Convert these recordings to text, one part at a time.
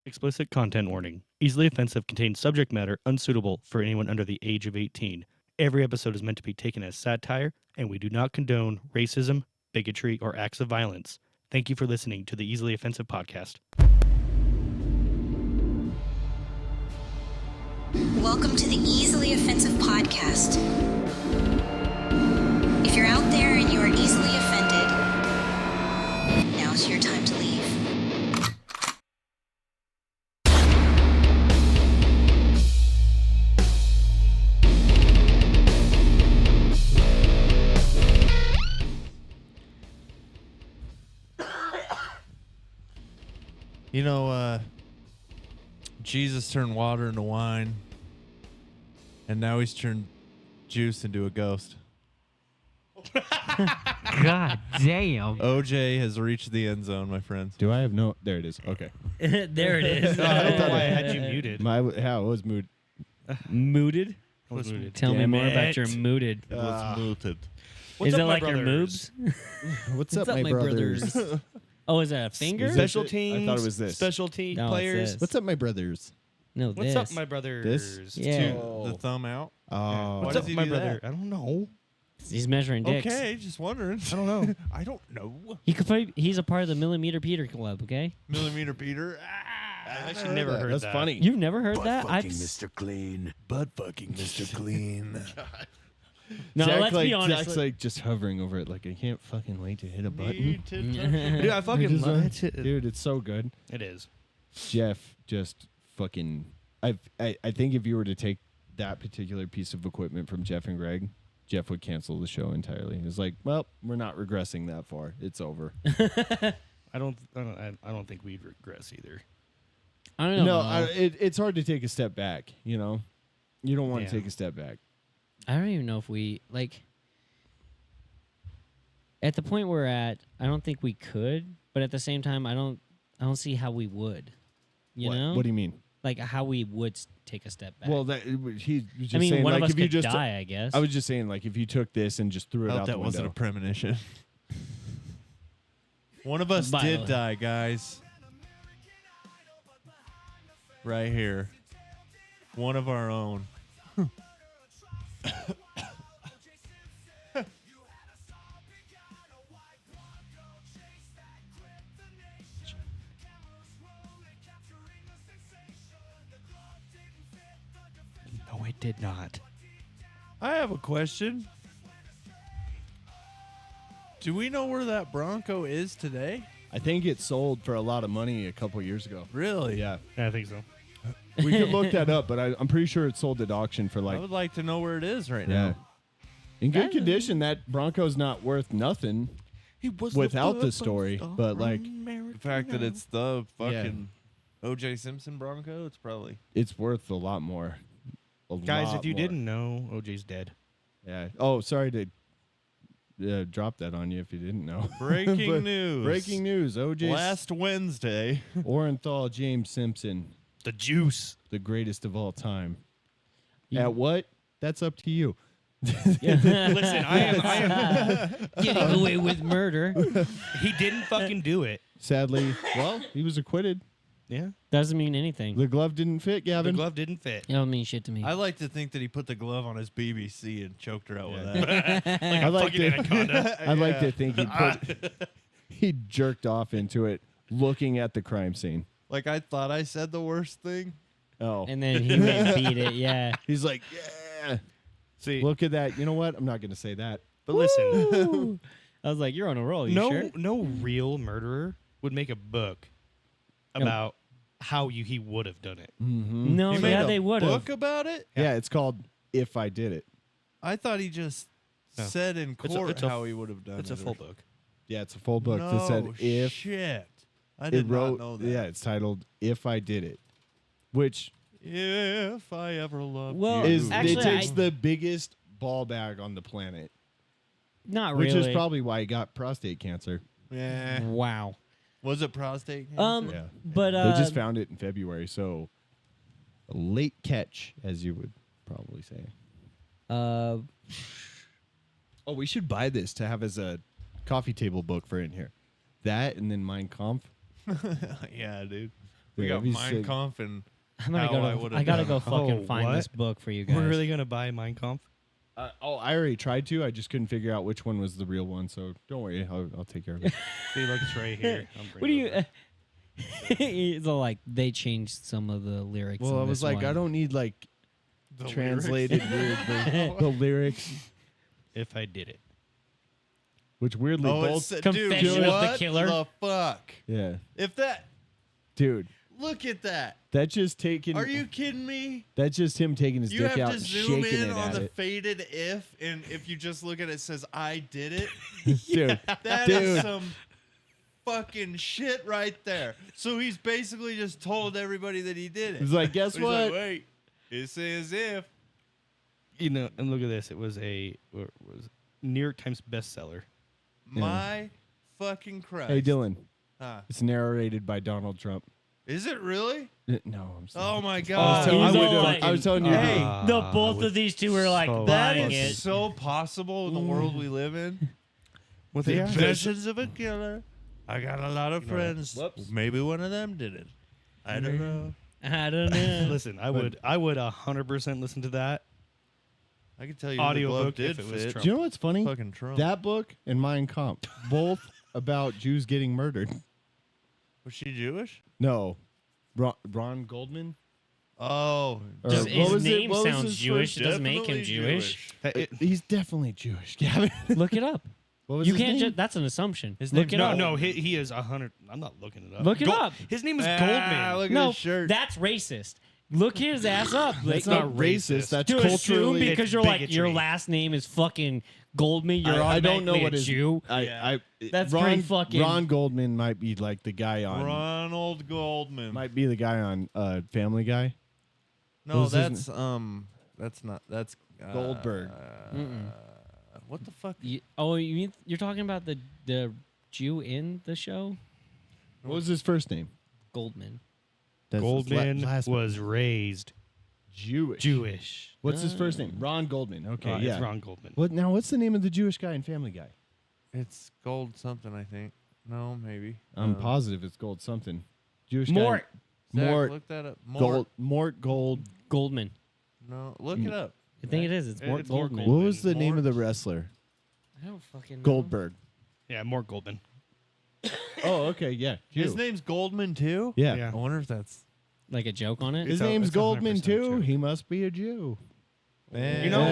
Explicit content warning. Easily offensive contains subject matter unsuitable for anyone under the age of 18. Every episode is meant to be taken as satire, and we do not condone racism, bigotry, or acts of violence. Thank you for listening to the Easily Offensive podcast. Welcome to the Easily Offensive podcast. If you're out there and you are easily offended, now's your time to leave. You know, Jesus turned water into wine, and now he's turned juice into a ghost. God damn. OJ has reached the end zone, my friends. Do I have no? There it is. Okay. There it is. I thought I had you muted. How it was mood. Mooted? I was muted. Tell me Damn more about it. your mooted. What's mooted? What's Is up, it my like your brothers? moobs? What's up, my brothers? Oh, is that a finger? Is Special it? teams. I thought it was this. Specialty No, it's players. this. What's up, my brothers? No, What's this. up, my brothers? Yeah. The thumb out. Oh, What's Why up, does he my do brother? that? I don't know. He's measuring dicks. Okay, just wondering. I don't know. I don't know. He could probably, he's a part of the Millimeter Peter Club, okay? Millimeter Peter. I've actually never heard That's that. funny. You've never heard that? Fucking Mr. Clean. Butt fucking Mr. Clean. No, Zach, let's like, be honest. Zach's like just hovering over it, like I can't fucking wait to hit a button. Dude, I fucking love it. Dude, it's so good. It is. Jeff just fucking. I think if you were to take that particular piece of equipment from Jeff and Greg, Jeff would cancel the show entirely. It's like, well, we're not regressing that far. It's over. I don't think we'd regress either. I don't know. No, it's hard to take a step back. You know, you don't want Yeah. to take a step back. I don't even know if we, like, at the point we're at, I don't think we could, but at the same time, I don't see how we would. You know? What do you mean? Like, how we would take a step back. Well, that he was just I mean, saying, one like, of us if you could just die, I guess. I was just saying, like, if you took this and just threw it I out hope the that window. wasn't a premonition. One of us By the did way. die, guys. Right here. One of our own. No, it did not. I have a question. Do we know where that Bronco is today? I think it sold for a lot of money a couple years ago. Really? Yeah, I think so. we could look that up, but I'm pretty sure it sold at auction for I like would like to know where it is right yeah. now. In good condition, that Bronco's not worth nothing He was without the story, but like the fact that it's the fucking O.J. Simpson Bronco, it's probably it's worth a lot more. Guys, lot if you more. didn't know, OJ's dead. Yeah. Oh, sorry to drop that on you if you didn't know. breaking But news. Breaking news. OJ Last Wednesday. Orenthal James Simpson, The juice. the greatest of all time. You- At what? That's up to you. Listen, I am. Getting away with murder He didn't fucking do it. Sadly, well, he was acquitted. Yeah. doesn't mean anything. The glove didn't fit, The Gavin. glove didn't fit. It don't mean shit to me. I like to think that he put the glove on his BBC and choked her out with that. Like I a like fucking to- anaconda. I'd like to think he jerked off into it, looking at the crime scene. Like I thought I said the worst thing. Oh, and then he went and beat it, yeah. he's like, yeah. See, Look at that. You know what? I'm not going to say that. but listen, I was like, you're on a roll, you no, sure? no real murderer would make a book about how he would have done it. No, He made yeah, a they would have. book about it. Yeah, it's called If I Did It. I thought he just No. said in It's a- court it's a- how he would have done It's it. a full book. Yeah, it's a full book No that said if shit. I it did wrote. not know that. Yeah, it's titled If I Did It, which If I ever loved Well, you. is Actually, it takes I- the biggest ball bag on the planet, Not which really. is probably why he got prostate cancer. Yeah. Wow. Was it prostate cancer? Yeah, But they just found it in February, so a late catch, as you would probably say. uh, Oh, we should buy this to have as a coffee table book for in here. That and then Mein Kampf. Yeah, dude. We got that'd be Mein sick. Kampf and I'm gonna how go. I would've I gotta done. go fucking Oh, find what? this book for you guys. We're really gonna buy Mein Kampf? I already tried to. I just couldn't figure out which one was the real one. So don't worry, I'll take care of it. See, look, it's right here. I'll bring What do it you? over. It's all like they changed some of the lyrics. Well, in I was this like, one. I don't need like The translated weird the lyrics, If I did it. which weirdly Oh, both. it's Confession dude, of the what Killer. the fuck? Yeah, If that, dude, look at that. that's just taking. Are you kidding me? That's just him taking his You dick have out to and zoom shaking in it on at the it, faded if, and if you just look at it, it says "I did it." dude. That is Dude. some fucking shit right there. So he's basically just told everybody that he did it. He's like, guess But he's like, what? wait, it says if. You know, and look at this. It was a New York Times bestseller. My fucking Christ. Hey, Dylan. Huh. It's narrated by Donald Trump. Is it really? No, I'm sorry. Oh my I was, god. telling He's you, all like- I was telling you. Hey, The I both would of these two were like so that buying is it. so possible in the world we live in. What The Confessions of a Killer. I got a lot of You know, friends. whoops. Maybe one of them did it. I don't know. I don't know. Listen, I would 100% listen to that. I can tell you Audiobook the glove if did it was fit. Trump. Do you know what's funny? Fucking Trump. That book and Mein Kampf, both about Jews getting murdered. Was she Jewish? No, Ron Goldman. Oh, Or Just what his was it? name What was sounds his Jewish. first- It doesn't make him definitely Jewish. He's definitely Jewish. Gavin. Look it up. What was You his can't name? just. That's an assumption. His Look name- it No, up. no, he is 100. I'm not looking it up. Look it up. His name is Ah, Goldman. look at No, his shirt. that's racist. Look his ass up. That's Like, not racist. That's to assume culturally. because It's you're like bigotry. your last name is fucking Goldman. You're I don't know automatically what a his. Jew. That's Ron, pretty fucking- Ron Goldman might be like the guy on. Ronald Goldman. Might be the guy on Family Guy. no, Who's his that's not. That's Goldberg. What the fuck? You're talking about the Jew in the show? What was his first name? Goldman. That's his Goldman last was raised Jewish. Jewish. What's his first name? Ron Goldman. Okay, yeah. It's Ron Goldman. What now? What's the name of the Jewish guy in Family Guy? It's gold something, I think. No, maybe. I'm positive it's Gold something. Jewish Mort. guy. Zach, Mort. look that up. Mort Gold. Goldman. No, look it up. I think it is. It's Mort It's Mort Goldman. What was the name of the Mort. wrestler? I don't fucking know. Goldberg. Yeah, Mort Goldman. Oh, okay, yeah. His Jew. name's Goldman too. Yeah. Yeah. I wonder if that's. Like a joke on it? His It's name's it's Goldman 100% too. true. He must be a Jew. You know,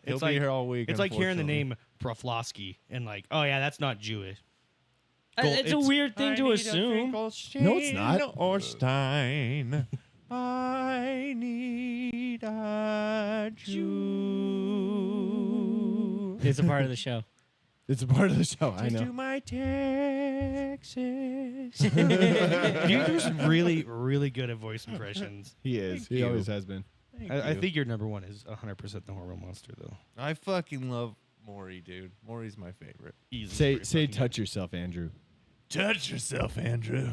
he'll it's be like- here all week. It's like hearing the unfortunately. name Proflosky and like, oh yeah, that's not Jewish. It's a weird thing to assume. No, it's not. Or Stein. I need a Jew. It's a part of the show. It's a part of the show. I To do know. my taxes. You're just really, really good at voice impressions. He is. Thank He you. always has been. I think your number one is 100% the horrible monster, though. I fucking love Maury, dude. Maury's my favorite. Easily Say fucking touch yourself, Andrew. Touch yourself, Andrew.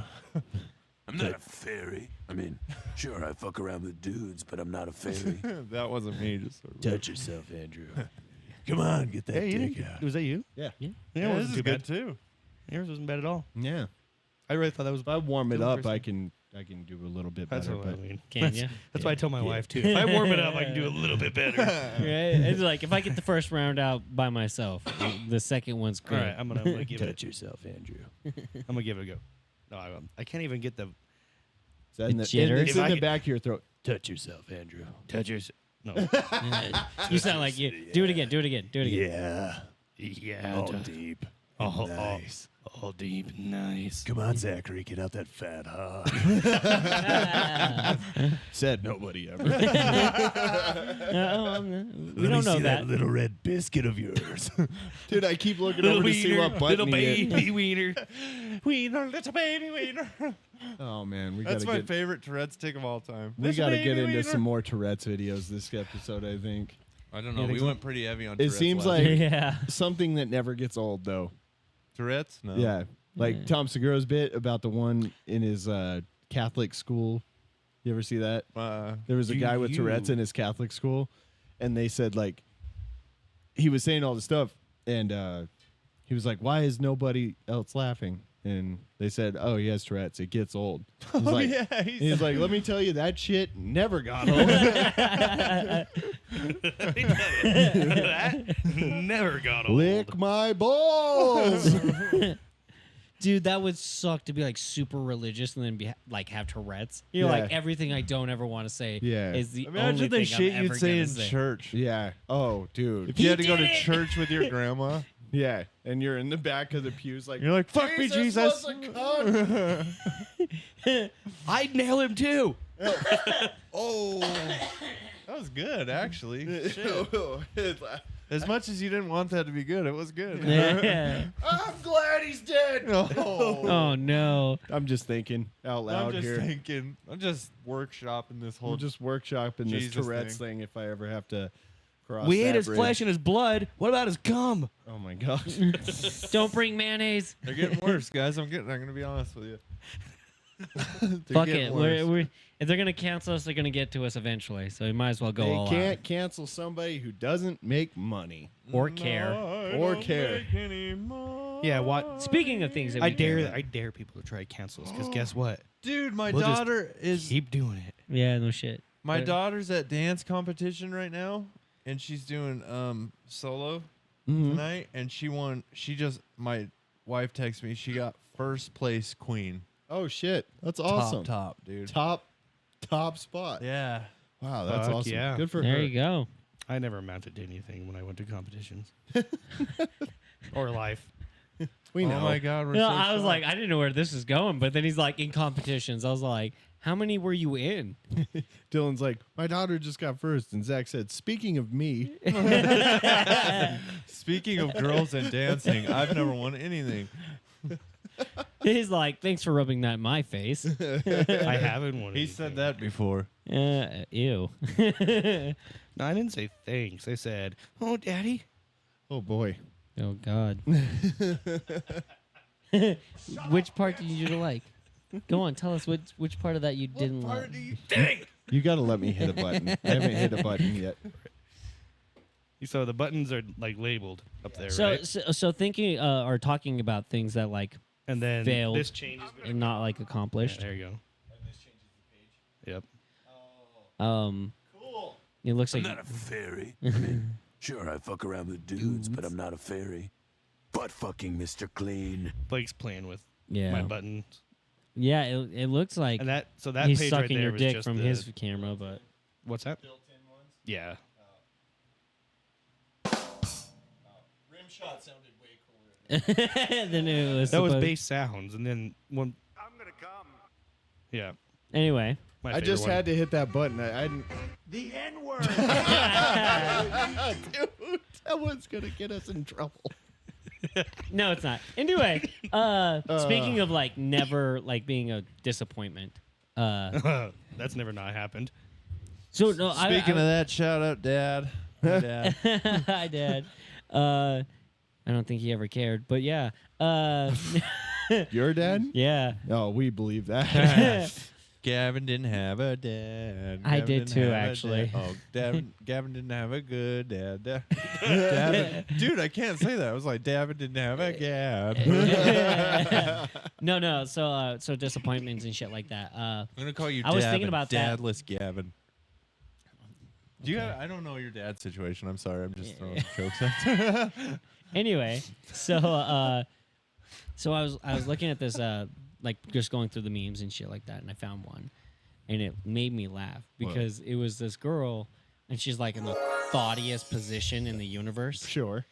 I'm not a fairy. I mean, sure, I fuck around with dudes, but I'm not a fairy. That wasn't me. Just sort of Touch yourself, Andrew. Come on, get that Hey, you dick didn't, out. was that you? Yeah. Yeah, Yeah, it this wasn't is too good bad. too. Yours wasn't bad at all. Yeah. I really thought that was. If I warm it Good up, person. I can do a little bit That's better. what I But mean. Can ya? That's why I tell my wife too. If I warm it up, I can do a little bit better. Right? It's like if I get the first round out by myself, the second one's All great. right, I'm gonna give it. Touch yourself, Andrew. I'm gonna give it a go. No, I can't even get the. is that in the, jitters? it's If in I the could- back of your throat. Touch yourself, Andrew. Touch your. No. You sound like you. Do it again. Do it again. Do it again. Yeah. Yeah. All deep. All, Nice. all deep. Nice. Come on, Zachary, get out that fat hog. Said nobody ever. We Let don't me know see that. little red biscuit of yours. Dude, I keep looking over to see what button little he hit. baby wiener. Wiener, little baby wiener. Oh man, we That's gotta my get favorite Tourette's tick of all time. we Little gotta baby get into wiener. some more Tourette's videos this episode. I think I don't You know. think We so? went pretty heavy on it Tourette's seems last like week. Yeah. something that never gets old though. Tourette's? No. Yeah, like Tom Segura's bit about the one in his Catholic school. You ever see that? There was a guy with Tourette's in his Catholic school, and they said like he was saying all the stuff, and he was like, "Why is nobody else laughing?" And they said, "Oh, he has Tourette's. It gets old." He's like, he's like, "Let me tell you, that shit never got old." That never got old. Lick my balls. Dude, that would suck to be like super religious and then be like have Tourette's. You're Yeah. like everything I don't ever want to say Yeah. is the Imagine only the thing shit I'm you'd ever say gonna in say. church. Yeah. Oh, dude. If you had to go did to it! church with your grandma, Yeah. And you're in the back of the pews, like, you're like, "Fuck me, Jesus." was a cunt." I'd nail him too. Oh, that was good, actually. Shit. As much as you didn't want that to be good, it was good. Yeah. I'm glad he's dead. Oh no. I'm just thinking out loud I'm just here. thinking. I'm just workshopping this whole. We'll just workshopping this Jesus Tourette's thing if I ever have to cross We ate that his bridge. flesh and his blood. What about his cum? Oh my gosh. Don't bring mayonnaise. They're getting worse, guys. I'm gonna be honest with you. They're Fuck getting it. worse. If they're gonna cancel us, they're gonna get to us eventually. So we might as well go They all can't cancel somebody who doesn't make money. out. Or care. Or care. Yeah, what? Speaking of things that I we care dare about. I dare people to try to cancel us because guess what? Dude, my We'll just daughter is. Keep doing it. Yeah, no shit. My But- daughter's at dance competition right now, and she's doing solo Mhm. tonight, and she won. My wife texted me. She got first place queen. Oh shit. That's awesome. Top, dude. Top spot. Yeah. Wow, that's Fuck awesome. yeah. Good for There her. you go. I never amounted to anything when I went to competitions or life. We know. Oh my God. We're No, so I was shocked. like, I didn't know where this is going, but then he's like in competitions. I was like, how many were you in? Dylan's like, my daughter just got first, and Zach said, "Speaking of me." Speaking of girls and dancing, I've never won anything. He's like, thanks for rubbing that in my face. I haven't won. He anything. said that before. Ew. No, I didn't say thanks. I said, "Oh, Daddy." Oh boy. Oh God. Which part did you like? Go on, tell us which part of that you didn't like. You got to let me hit a button. I haven't hit a button yet. So the buttons are like labeled up there, So, right? so thinking or talking about things that like And then failed. this changes. and not like Yeah, accomplished. there you go. Yep. Cool. It looks I'm like not a fairy. I mean, sure, I fuck around with dudes, but I'm not a fairy. Butt fucking Mr. Clean. Blake's playing with yeah, my buttons, yeah. It looks like and that he's page right sucking there your was dick just from the, his camera, but What's that? Built-in ones. Yeah. Rimshot sounded way cooler. then it was That was supposed- bass sounds, and then one. I'm gonna come. Yeah. Anyway. My I favorite just one. had to hit that button. I didn't. The N-word. Dude, that one's gonna get us in trouble. No, it's not. Anyway, speaking of like never like being a disappointment. That's never not happened. So no, Speaking of that, shout out, Dad. My dad. hi, Dad. I don't think he ever cared, but yeah, Your dad? yeah. Oh, we believe that. Gavin didn't have a dad. I Gavin did didn't too, have a actually. dad. Oh, Gavin didn't have a good dad. Davin, dude, I can't say that. I was like, Davin didn't have a dad. No. So disappointments and shit like that. I'm gonna call you. I was Davin, thinking about that. dadless Gavin. Do you? I don't know your dad's situation. I'm sorry. I'm just throwing jokes out. Anyway, so I was looking at this like just going through the memes and shit like that, and I found one, and it made me laugh because it was this girl, and she's like in the thoughtiest position in the universe, Sure.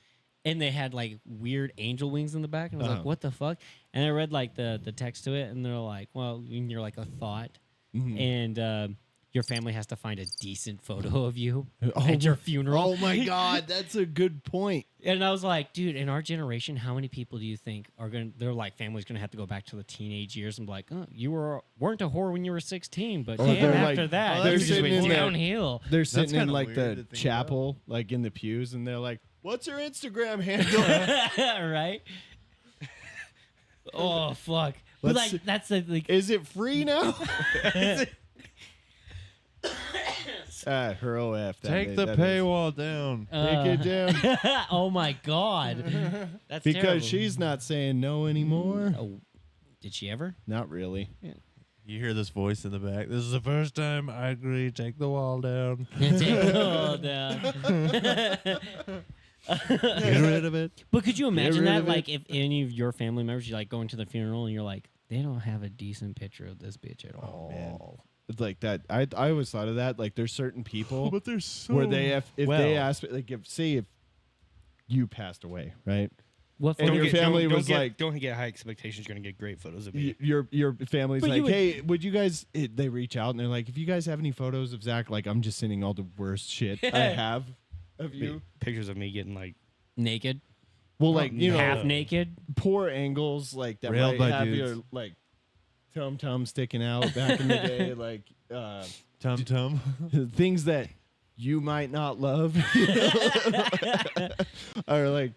and they had like weird angel wings in the back, and I was like, what the fuck? And I read like the text to it, and they're like, well, when you're like a thought, and your family has to find a decent photo of you at your funeral. Oh my God, that's a good point. And I was like, dude, in our generation, how many people do you think are going to, they're like, family's going to have to go back to the teenage years and be like, oh, you weren't a whore when you were 16, but Or damn, they're after like- that, they're you just sitting went in there- downhill. They're sitting in kinda like weird the to think chapel, like in the pews, and they're like, "What's her Instagram handle?" Right? Oh, fuck. But Let's like, that's the, like, Is it free now? Her OF. Take the paywall down. Take it down oh my God. That's because terrible. she's not saying no anymore. Oh, Did she ever? Not really. You hear this voice in the back. This is the first time I agree. Take the wall down. Take the wall down. Get rid of it. But could you imagine rid that, of like, if any of your family members, you like going to the funeral and you're like, they don't have a decent picture of this bitch at all. Man. It's like that. I always thought of that. Like, there's certain people But there's so where they if they Well- ask, like, if you passed away, right? What And photo- your family was like, don't get high expectations. You're gonna get great photos of me. your family's But you like, would- hey, would you guys? They reach out and they're like, if you guys have any photos of Zach, like, I'm just sending all the worst shit I have of you. Pictures of me getting like naked, Well, like, you know, half naked. poor angles like that Railed might by have dudes. your like tum sticking out back in the day, like Tum tum. things that you might not love, or like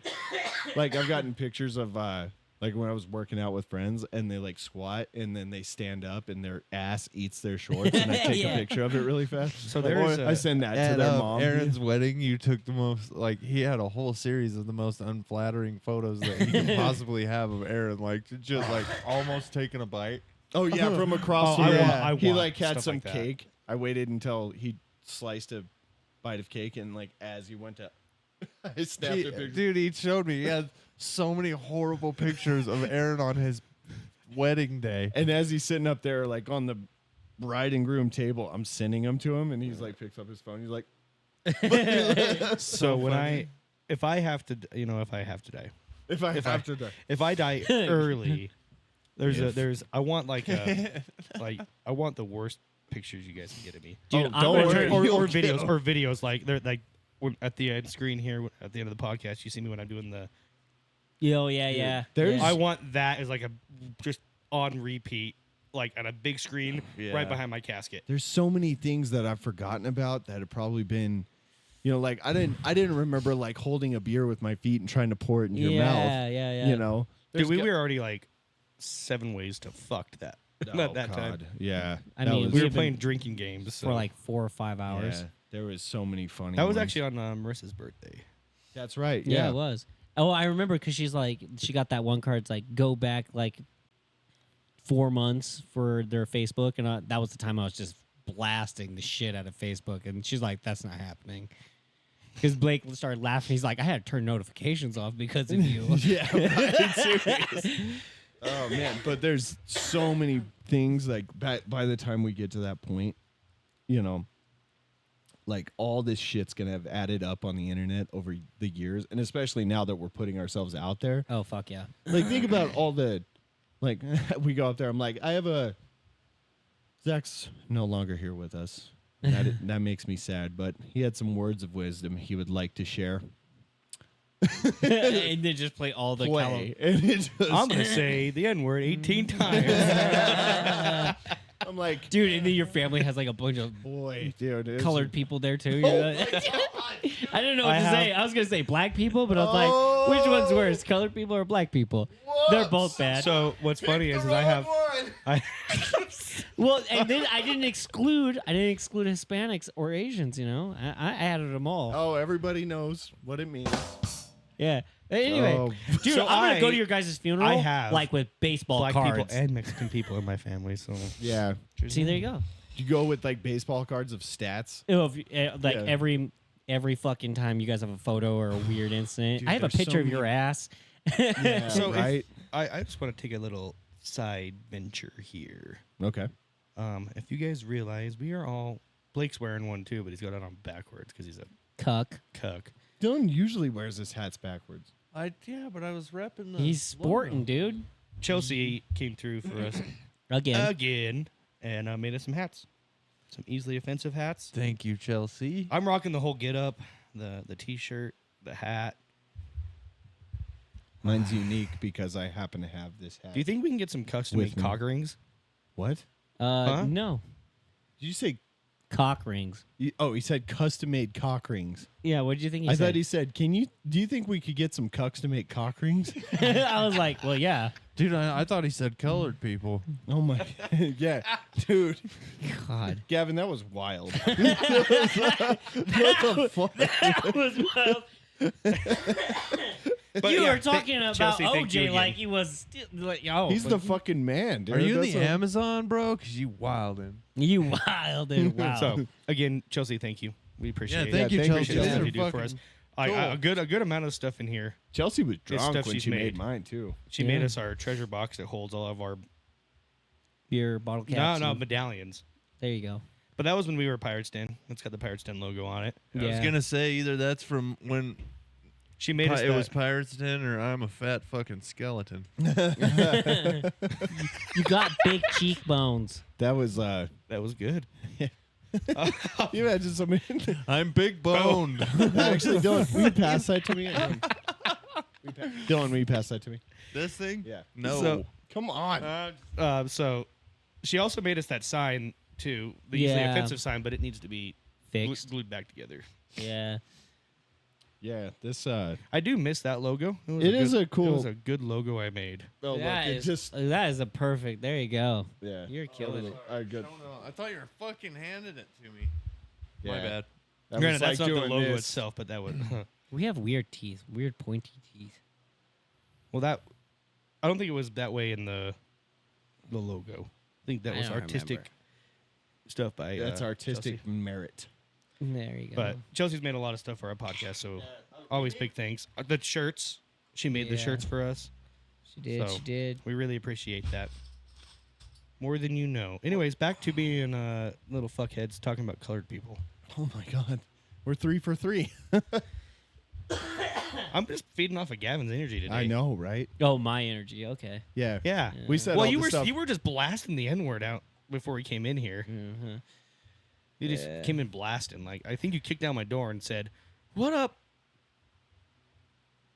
I've gotten pictures of like when I was working out with friends and they like squat and then they stand up and their ass eats their shorts and I take Yeah. a picture of it really fast. So Like, there's I send that to At their mom. Aaron's wedding, you took the most, like, he had a whole series of the most unflattering photos that he could possibly have of Aaron, like, just like almost taking a bite. Oh yeah, from across Oh, the I room. want- I He want like had stuff some like that. cake. I waited until he sliced a bite of cake and like as he went to I snapped a picture. Dude, he showed me. He had so many horrible pictures of Aaron on his wedding day. And as he's sitting up there like on the bride and groom table, I'm sending them to him and he's like picks up his phone. He's like so when if I have to die, if I have to die. if I die early, I want like I want the worst pictures you guys can get of me. Dude, Oh, I'm don't gonna worry. turn- You'll or get videos 'em. or videos like they're like at the end screen here at the end of the podcast. You see me when I'm doing the. Yo, yeah. there's- yeah. I want that as like a just on repeat, like on a big screen Yeah. right behind my casket. There's so many things that I've forgotten about that have probably been, you know, like I didn't remember like holding a beer with my feet and trying to pour it in your mouth. Yeah. You know, Dude, we There's were already like 7 ways to fuck that. Oh, Not that time. God. Yeah, I that mean, was, We were have been- playing drinking games so. for like 4 or 5 hours. yeah, there was so many funny. That was ones. actually on Marissa's birthday. That's right. Yeah, Yeah, it was. Oh, I remember because she's like, she got that one card. It's like, go back like 4 months for their Facebook. And that was the time I was just blasting the shit out of Facebook. And she's like, that's not happening. Because Blake started laughing. He's like, I had to turn notifications off because of you. Yeah, right, serious. Oh man, but there's so many things like by the time we get to that point, you know, like all this shit's gonna have added up on the internet over the years, and especially now that we're putting ourselves out there. Oh, fuck yeah. Like think about all the, like we go out there. I'm like, I have a. Zach's no longer here with us. That makes me sad, but he had some words of wisdom he would like to share. And then just play all the Play. And it just- I'm gonna say the N word 18 times. I'm like, Dude, and then your family has like a bunch of boy, dude, it's- colored people there too. You're like- I didn't know what I to have- say. I was gonna say black people, but I was like, which one's worse, colored people or black people? They're both bad. So what's funny is I have Well, and then I didn't exclude Hispanics or Asians. You know, I added them all. Oh, everybody knows what it means. Yeah. Anyway, Oh. dude, So I'm gonna go I- to your guys' funeral. I have like with baseball black cards. people and Mexican people in my family. So Yeah. See, there you go. You go with like baseball cards of stats. Oh, like Yeah. every fucking time you guys have a photo or a weird incident, Dude, I have a there's so picture of many- your ass. Yeah, So if- right. I just want to take a little side venture here. Okay. If you guys realize we are all Blake's wearing one too, but he's got it on backwards because he's a Cuck. cuck. Dylan usually wears his hats backwards. Yeah, but I was repping the. He's sporting, logo. dude. Chelsea came through for us Again. and made us some hats, some easily offensive hats. Thank you, Chelsea. I'm rocking the whole get up, the t-shirt, the hat. Mine's unique because I happen to have this hat. Do you think we can get some custom With made me. cock rings? What? Huh? No. Did you say? Cock rings. Oh, he said custom-made cock rings. Yeah, what did you think he I said? thought he said, "Do you think we could get some custom-made cock rings?" I was like, well, yeah. Dude, I thought he said colored people. Oh my, yeah, dude, God. Gavin, that was wild. What the fuck? That was wild. You yeah, were talking about Chelsea, thank you OJ again. like he was still, like, oh, He's but the fucking man, dude. Are you in That's the a- Amazon, bro? Because you wildin'. you wild and wow. So again, Chelsea, thank you. We appreciate it. thank you, thank you, Chelsea. Appreciate Chelsea. the These stuff are you do for us. fucking A cool. good amount of stuff in here. Chelsea was It's drunk stuff when she's she made. made mine too. She Yeah. made us our treasure box that holds all of our Beer bottle caps. no and- medallions. There you go. But that was when we were Pirates Den. It's got the Pirates Den logo on it. I was gonna say either that's from when She made us it that. was Pirates Den or I'm a fat fucking skeleton. You got big cheekbones. That was that was good. you imagine somebody I'm big boned. actually Dylan, will you pass that to me? Dylan, will you pass that to me? This thing? Yeah. No. So- Come on. So she also made us that sign too, the usually Yeah. offensive sign, but it needs to be Fixed. glued back together. Yeah. Yeah, this I do miss that logo. It is a cool- It was a good logo I made. oh that look, it is just that is a perfect. There you go. yeah. You're killing it. All right, good. I thought you were fucking handing it to me. My Yeah. bad. That Granted, was that's like not the doing logo this. itself, but that would. We have weird teeth. Weird pointy teeth. Well, that I don't think it was that way in the logo. I think that I was don't artistic remember. stuff by. That's artistic Chelsea. merit. There you go. But Chelsea's made a lot of stuff for our podcast, so always big thanks. The shirts, she made the Yeah. shirts for us. she did. so- She did. We really appreciate that. More than you know. Anyways, back to being little fuckheads talking about colored people. Oh my god. We're 3 for 3. I'm just feeding off of Gavin's energy today. I know, right? Oh, my energy. Okay. Yeah. Yeah. We said Well, all you the were stuff. you were just blasting the N word out before we came in here. Mm-hmm. You just came in blasting. Like I think you kicked down my door and said, "What up,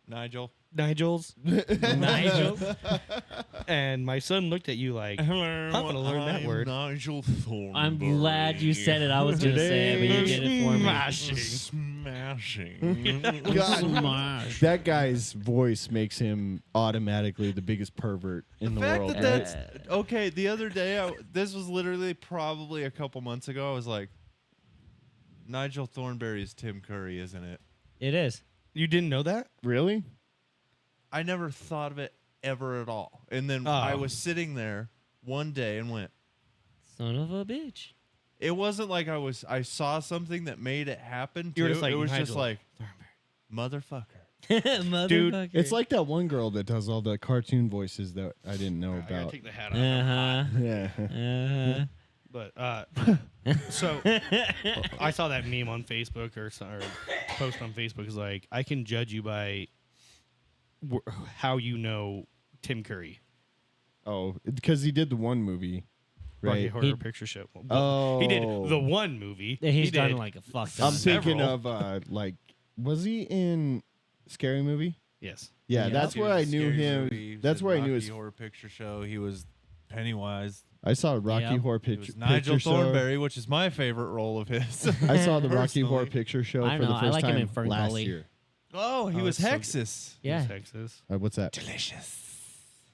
Nigel. Nigels?" Nigel. And my son looked at you like, Hello. I'm gonna learn that word. Nigel Thornberry. I'm glad you said it. I was gonna say it, but you did it for me. Smashing. God, Smash. that guy's voice makes him automatically the biggest pervert in the, fact world. that that's okay. The other day, this was literally probably a couple months ago. I was like, Nigel Thornberry is Tim Curry, isn't it? It is. You didn't know that? Really? I never thought of it ever at all. And then Oh. I was sitting there one day and went, Son of a bitch. it wasn't like I saw something that made it happen. You were too. just like, it was just Nigel like, motherfucker. Motherfucker. It's like that one girl that does all the cartoon voices that I didn't know I gotta about. take the hat off. Uh-huh. Yeah. Uh-huh. But so I saw that meme on Facebook or post on Facebook is like, I can judge you by how you know Tim Curry. Oh, because he did the one movie, Rocky right? Horror Picture Show. Oh. He did the one movie. Yeah, he's he done did, like a fuck I'm ton. thinking several. of like, was he in Scary Movie? Yes. Yeah, Yeah. that's He where was I in knew Scary him. Movie, That's where I knew Rocky his. Horror Picture Show. He was Pennywise. I saw Rocky Yeah. Horror He Picture. was Nigel Picture Show. Thornberry, which is my favorite role of his. I saw the Rocky Personally. Horror Picture Show I for know, the I first like him time in Fern last Gully. year. Oh, he Oh, was that's so Hexus. Yeah. Texas. What's that? Delicious.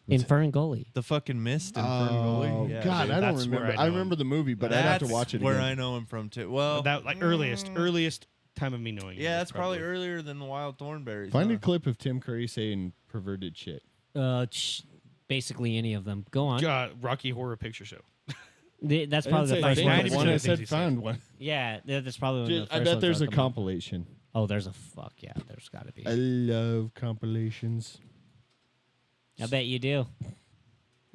In Fern Gully. The fucking mist in Fern Gully. Oh Yeah, God, dude. I don't that's where remember. I I know remember him. the movie, but I'd have to That's watch it where again. I know him from too. Well, That like earliest time of me knowing. him yeah, was that's probably earlier than the Wild Thornberries. Find huh? a clip of Tim Curry saying perverted shit. Basically any of them. Go on. Rocky Horror Picture Show. That's I probably didn't the say first think one. of 90% one. I of the things said he said. found one. Yeah, that's probably one of the I first bet ones there's a that come up. compilation. Oh, there's a fuck. Yeah, there's got to be. I love compilations. I bet you do.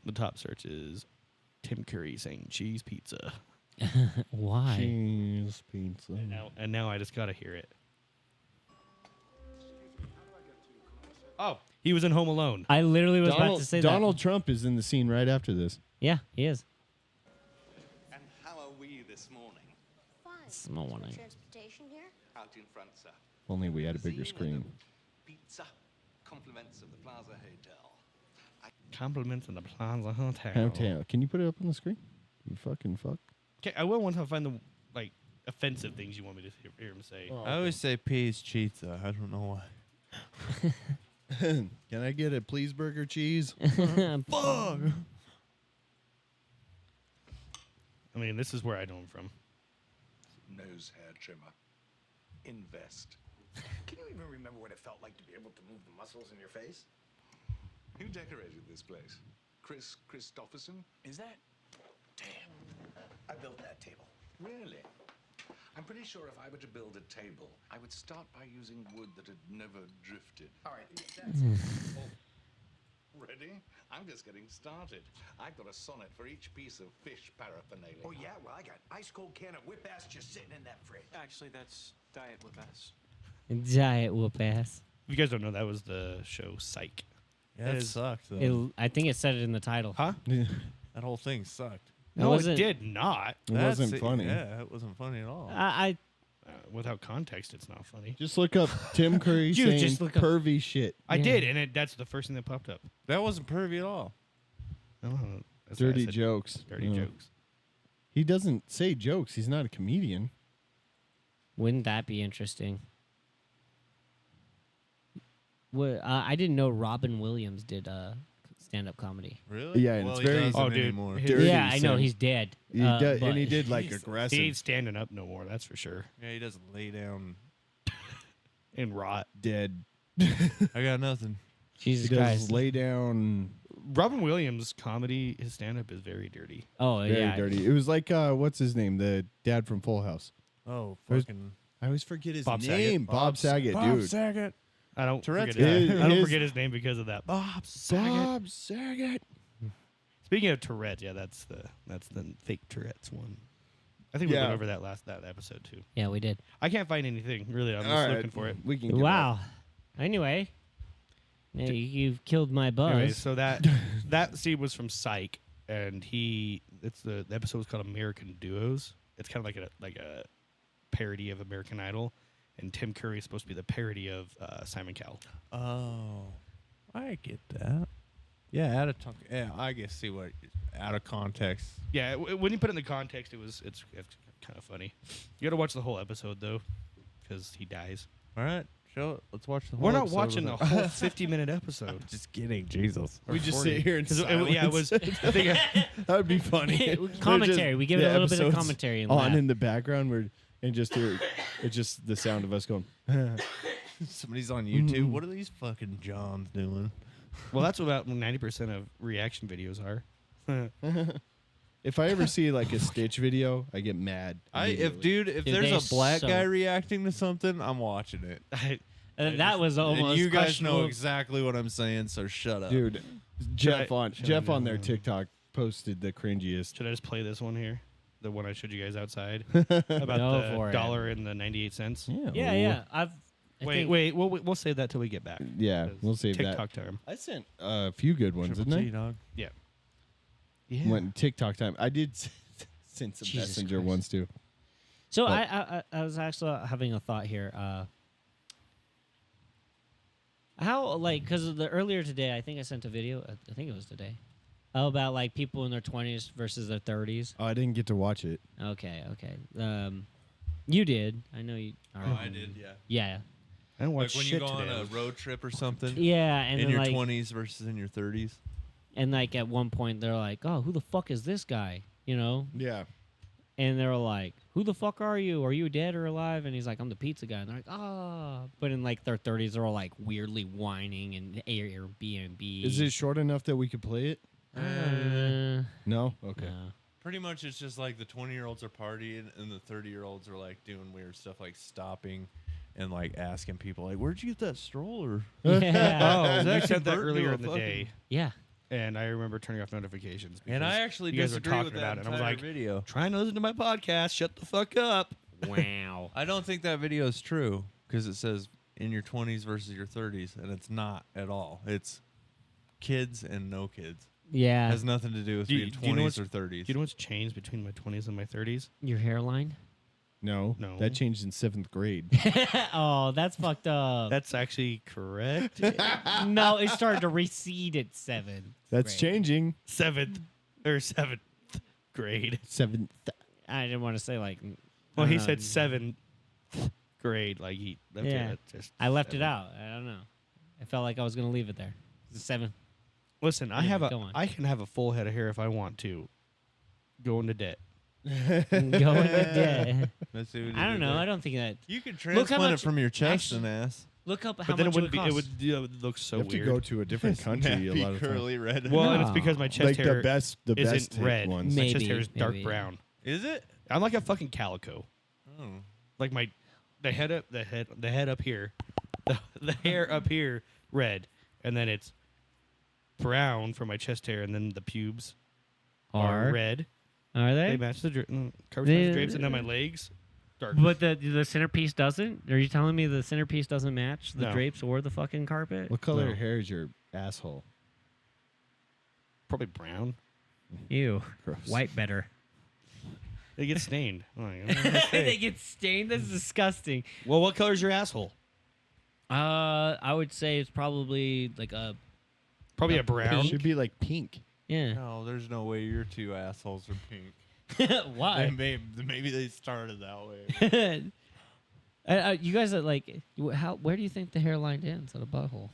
The top search is Tim Curry saying cheese pizza. Why? Cheese pizza. And now I just gotta hear it. Oh, he was in Home Alone. I literally was about to say Donald Trump is in the scene right after this. that. Yeah, he is. And how are we this morning? Fine. Small one. Transportation here? Out in front, sir. Only we had a bigger Cuisine and screen. a Pizza. Compliments of the Plaza Hotel. Compliments in the Plaza Hotel. Hotel. Can you put it up on the screen? You fucking fuck. Okay, I will one time find the like offensive things you want me to hear him say. Oh. I always say peas cheetah. I don't know why. Can I get a please burger cheese? Fuck. I mean, this is where I know him from. Nose hair trimmer. Invest. Can you even remember what it felt like to be able to move the muscles in your face? Who decorated this place? Chris Christopherson? Is that? Damn. I built that table. Really? I'm pretty sure if I were to build a table, I would start by using wood that had never drifted. All right, that's Ready? I'm just getting started. I've got a sonnet for each piece of fish paraphernalia. Oh, yeah? Well, I got ice cold can of whip ass just sitting in that fridge. Actually, that's diet whip ass. Giant whoop ass. If you guys don't know, that was the show Psych. Yeah, it is- sucked though. I think it said it in the title. Huh? That whole thing sucked. No, it wasn't- did not. It wasn't That's funny. Yeah, it wasn't funny at all. I Without context, it's not funny. Just look up Tim Curry Dude, saying just look up- pervy shit. I Yeah. did, and that's the first thing that popped up. That wasn't pervy at all. Oh, that's why I Dirty said jokes. Dirty Yeah. jokes. He doesn't say jokes. He's not a comedian. wouldn't that be interesting? I didn't know Robin Williams did stand-up comedy. Really? Yeah, and well, it's he very- doesn't Oh, dude. anymore. His- Dirty Yeah, I know Sam. he's dead. He does, but and he did like he's- aggressive. He ain't standing up no more, that's for sure. Yeah, he doesn't lay down. And rot. dead. I got nothing. Jesus He does Christ. lay down. Robin Williams' comedy, his stand-up is very dirty. Oh Very yeah. dirty. It was like what's his name? The dad from Full House. Oh, There's- fucking I always forget his Bob Saget. name. Bob Saget, dude. Saget. I don't Tourette's forget his, guy. I don't His- forget his name because of that. Bob Saget. Bob Saget. Speaking of Tourette's, yeah, that's the fake Tourette's one. I think we Yeah. went over that episode too. Yeah, we did. I can't find anything really. I'm All just right, looking for it. We can. Get Wow. Anyway, yeah, you've killed my buzz. Anyway, so that scene was from Psych, and the episode was called American Duos. It's kind of like a parody of American Idol, and Tim Curry is supposed to be the parody of Simon Cowell. Oh, I get that. Yeah, yeah, I guess see what out of context. Yeah, when you put it in the context, it's kind of funny. You got to watch the whole episode though, because he dies. All right, let's watch the whole We're not episode watching the without- whole 50-minute episode. Just kidding, Jesus. We just 40. sit here and 'Cause yeah, it was. I think that would be funny. Commentary. We give it the a little bit of episodes commentary and on laugh. in the background. And just hear it's just the sound of us going. Somebody's on YouTube. What are these fucking Johns doing? well, that's what about 90% of reaction videos are. If I ever see like a Stitch video, I get mad. If Dude, there's they're a black so- guy reacting to something, I'm watching it. That was almost. And you guys know questionable. exactly what I'm saying, so shut up. dude, Jeff on should I Jeff do on their one? TikTok posted the cringiest. Should I just play this one here? The one I showed you guys outside about Go the for it. dollar and the 98 cents. Yeah, yeah. I think- Wait. We'll save that till we get back. Yeah, 'Cause we'll save that. TikTok time. I sent a few good ones, Triple didn't T, I? dog. Yeah. Went TikTok time. I did send some Jesus messenger Christ. ones too. So But- I was actually having a thought here. How because earlier today I think I sent a video. I think it was today about like people in their 20s versus their 30s. Oh, I didn't get to watch it. Okay. You did. I know you. Oh, I did, yeah. Yeah. I didn't Like watch when you shit go today. on a road trip or something. Yeah, and in then your like 20s versus in your 30s. and like at one point they're like, "Oh, who the fuck is this guy?" You know. Yeah. And they're like, "Who the fuck are you? Are you dead or alive?" And he's like, "I'm the pizza guy." And they're like, "Ah!" But in like their 30s, they're all like weirdly whining and Airbnb. Is it short enough that we could play it? No. Okay. No. Pretty much it's just like the 20-year-olds are partying and the 30-year-olds are like doing weird stuff like stopping and like asking people like, "Where'd you get that stroller?" Yeah. Oh, we actually said that burnt into earlier a in the fucking- day, Yeah. and I remember turning off notifications. And because I actually you guys were disagree talking with that about it. And I was entire like, video. trying to listen to my podcast. Shut the fuck up. Wow. I don't think that video is true because it says in your 20s versus your 30s, and it's not at all. It's kids and no kids. It Yeah. has nothing to do with Do you- being do you know 20s what's- or 30s. Do you know what's changed between my 20s and my 30s? Your hairline? No. No. That changed in 7th grade. Oh, that's fucked up. That's actually correct. No, it started to recede at 7. That's changing. seventh grade. 7th. I didn't want to say like. Well, I he don't said know. 7th grade. Like he. Okay, Yeah. that's just I left it seven. out. I don't know. I felt like I was gonna leave it there. It's 7. Listen, Anyway, go on. I can have a full head of hair if I want to. Go into debt. Going to dead. Let's see what I you don't did know. there. I don't think that. You could Look how transplant it much- from your chest actually- and ass. Look up how But then much it wouldn't be. cost. It would look so You have weird. to go to a different country a Nappy lot of times. curly red. Well, and No. it's because my chest Like hair the best isn't hit red. ones. My chest Maybe, hair is dark maybe. brown. Is it? I'm like a fucking calico. Oh. Like the head up here, the hair up here red, and then it's brown for my chest hair, and then the pubes are red. Are They they? match the covers They- my drapes, and then my legs dark. But the centerpiece doesn't? Are you telling me the centerpiece doesn't match the No. drapes or the fucking carpet? What color No. hair is your asshole? Probably brown. Ew. Gross. White better. They get stained. They get stained? That's disgusting. Well, what color is your asshole? I would say it's probably like Probably a brown. Should be like pink. yeah. No, there's no way your two assholes are pink. Why? Maybe they started that way. You guys are like, where do you think the hairline ends at a butthole?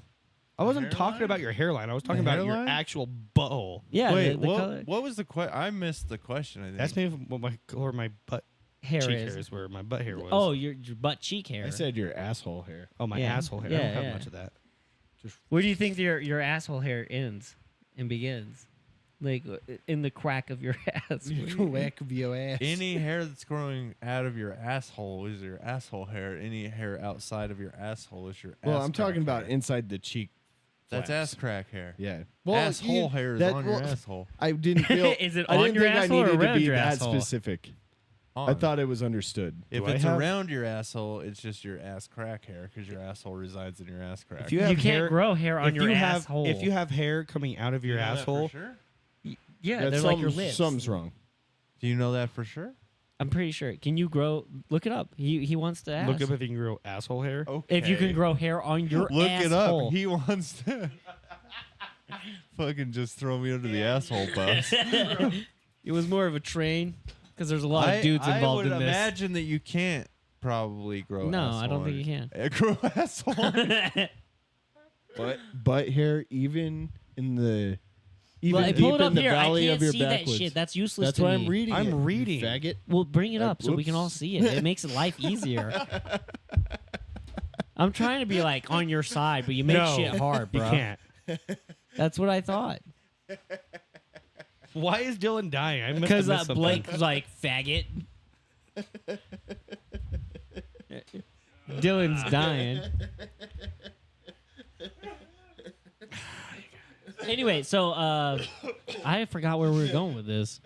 I wasn't hairline? talking about your hairline. I was talking about your hairline? actual butthole. Yeah, Wait, the color what was the question? I missed the question. I think. Ask me what my color my butt hair cheek is. hair is, where my butt hair was. Oh, your butt cheek hair. I said your asshole hair. Oh, my Yeah. asshole hair. I Yeah, don't have yeah. much of that. Where do you think your asshole hair ends and begins? Like in the crack of your ass. Whack of your ass. Any hair that's growing out of your asshole is your asshole hair. Any hair outside of your asshole is your. Well, ass I'm talking crack about hair. inside the cheek. That's flaps. ass crack hair. Yeah. Asshole hair is on your asshole. I didn't feel. Is it I on didn't your think asshole I or needed to around be your that asshole? specific. I On. thought it was understood. If Do I it's have- around your asshole, it's just your ass crack hair because your asshole resides in your ass crack. If you You have can't hair, grow hair on if your you have, asshole. If you have hair coming out of your You know that asshole, for sure? yeah, That's they're like your lips. Something's wrong. Do you know that for sure? I'm pretty sure. Can you grow? Look it up. He wants to ask. look up if you can grow asshole hair. Okay. if you can grow hair on your Look asshole. it up. He wants to fucking just throw me under the asshole bus. It was more of a train because there's a lot of dudes involved I would in this. imagine that you can't probably grow. No, asshole I don't think on- you can. Grow asshole. Butt hair, even in the even Well, deep pull it in up the here. I valley can't of your see that backwoods. shit. That's useless That's to what me. I'm reading. I'm it, you reading. faggot. Well, bring it up so we can all oops. see it. It makes life easier. I'm trying to be like on your side, but you make No, shit hard, you bro. can't. That's what I thought. Why is Dylan dying? I must have Because missed something. Blake was like, faggot. Dylan's dying. Anyway, so I forgot where we were going with this.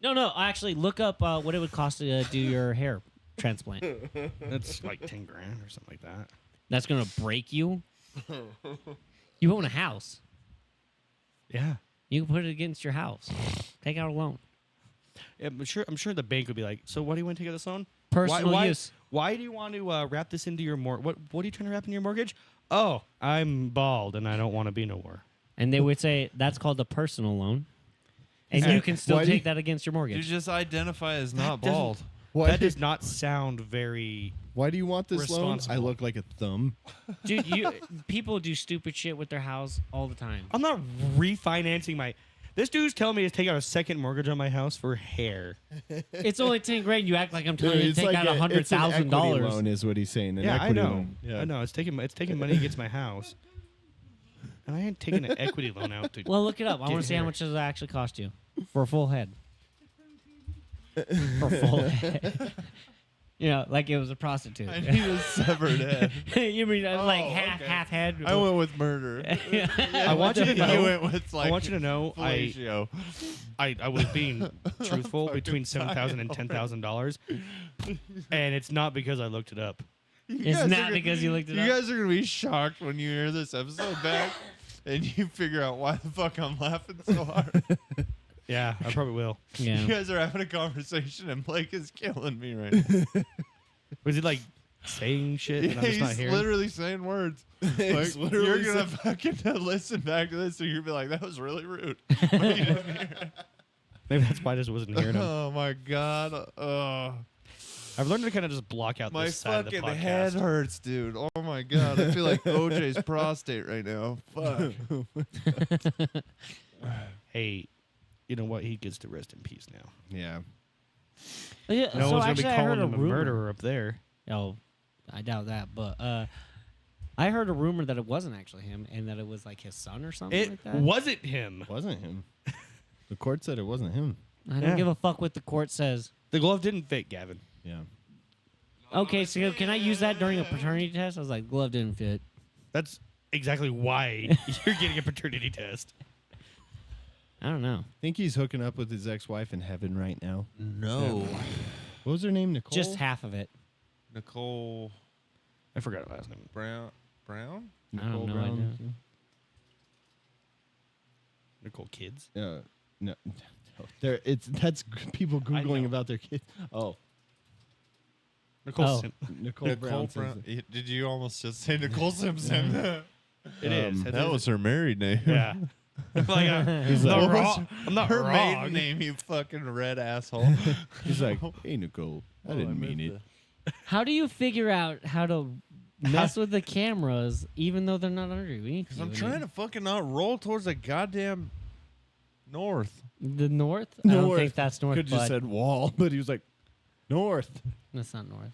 No, actually, look up what it would cost to do your hair transplant. That's like 10 grand or something like that. That's gonna break you. You own a house. Yeah. You can put it against your house. Take out a loan. I'm sure the bank would be like, so what do you want to take out this loan? Personal why, use. Why do you want to wrap this into your What are you trying to wrap in your mortgage? Oh, I'm bald and I don't want to be no more. And they would say that's called a personal loan. And Hey, you can still why do take you- that against your You mortgage. just identify as not doesn't- bald. Why, That does not sound very. why do you want this loan? I Responsible. look like a thumb. Dude, people do stupid shit with their house all the time. I'm not refinancing my. This dude's telling me to take out a second mortgage on my house for hair. It's only 10 grand. You act like I'm telling Dude, you to take out it's an equity $100,000. loan is what he's saying. An Yeah, I equity know. loan. Yeah. I know. It's taking money against my house, and I ain't taking an equity loan out to. Well, look it up. I Get want to see how hair. much does it actually cost you for a full head. For a full head. You know, like it was a prostitute. I need a severed head. You mean like Oh, half head? I went with murder. I want you to You know. went with like I want you to know. fellatio. I was being truthful between $7,000 and $10,000, and it's not because I looked it up. It's guys not are because you looked it You up. guys are gonna be shocked when you hear this episode back, and you figure out why the fuck I'm laughing so hard. Yeah, I probably will. Yeah. You guys are having a conversation, and Blake is killing me right now. Was he like saying shit and I'm just not He's hearing? literally saying words. Like, literally you're gonna fucking listen back to this, and you're gonna be like, "That was really rude." But you didn't hear it. Maybe that's why I just wasn't hearing him. Oh my god. I've learned to kind of just block out My this side of the fucking podcast. head hurts, dude. Oh my god. I feel like OJ's prostate right now. Fuck. Hey, you know what? He gets to rest in peace now. Yeah. Yeah, No so one's gonna be actually, I calling heard a him a rumor. murderer up there. Oh, I doubt that. But I heard a rumor that it wasn't actually him, and that it was like his son or something It like that. wasn't him. Wasn't him. The court said it wasn't him. I don't Yeah. give a fuck what the court says. The glove didn't fit, Gavin. Yeah. Okay, so can I use that during a paternity test? I was like, glove didn't fit. That's exactly why you're getting a paternity test. I don't know. Think he's hooking up with his ex-wife in heaven right now. No. What was her name? Nicole? Just half of it. Nicole I forgot her last name. Brown. I don't know. Idea. Nicole Kids. No. That's people Googling know. about their kids. Oh. Nicole Oh. Nicole Brown. says that. Did you almost just say Nicole Simpson? It is. that was her married name. Yeah. I'm like, He's I'm like, not what wrong. I'm not Her wrong. maiden name, you fucking red asshole. He's like, hey, Nicole. I didn't mean it. How do you figure out how to mess with the cameras even though they're not under you? Because I'm trying to fucking not roll towards the goddamn north. The north? I don't North. think that's north. Could just Bud. said wall, but he was like, north. That's not north.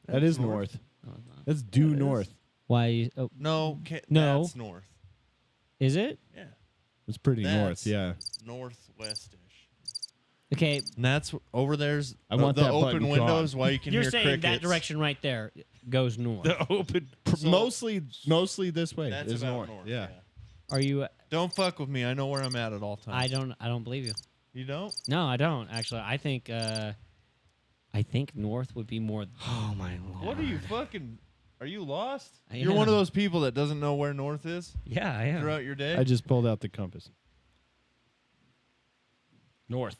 That is north. No, it's not. That's due north. Why? Oh, No, No. that's north. is it? Yeah. It's pretty That's- north, yeah. Northwestish. Okay, And that's over there's I want the that open button windows gone. while you can you're hear saying crickets. that direction right there goes north. The open. So- Mostly this way That's is about north. Yeah. Are you? Don't fuck with me. I know where I'm at all times. I don't believe you. You don't? No, I don't actually. I think north would be more. Oh my lord. What are you fucking? Are you lost? I You're one of am. those people that doesn't know where north is Yeah, I am. throughout your day. I just pulled out the compass. North.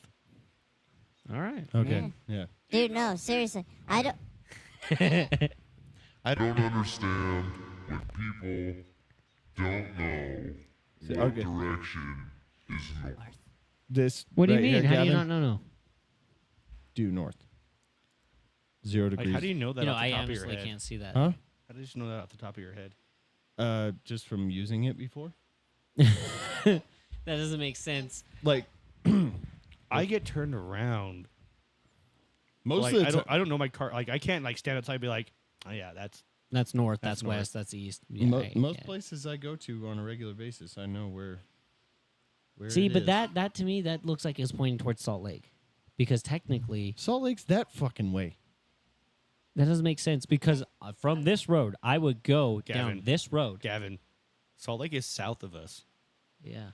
All right. Okay. Yeah. Dude, no, seriously. I don't. I don't understand when people don't know what Okay. direction is north. This. What do you right mean? here, How do you Gavin, not know? Due north. 0 Like, degrees. how do you know that You know, off the I top of your honestly head? can't see that. Huh? How did you know that off the top of your head? Just from using it before. That doesn't make sense. Like I get turned around. most Like, of the I time. don't know my car. Like I can't like stand outside and be like, oh yeah, that's That's north. That's That's, north. west. That's east. Yeah, Most yeah. places I go to on a regular basis, I know where. See, it but is. that to me that looks like it's pointing towards Salt Lake, because technically Salt Lake's that fucking way. that doesn't make sense. Because from this road, I would go Gavin. down this road. Gavin. Salt Lake is south of us. Yeah.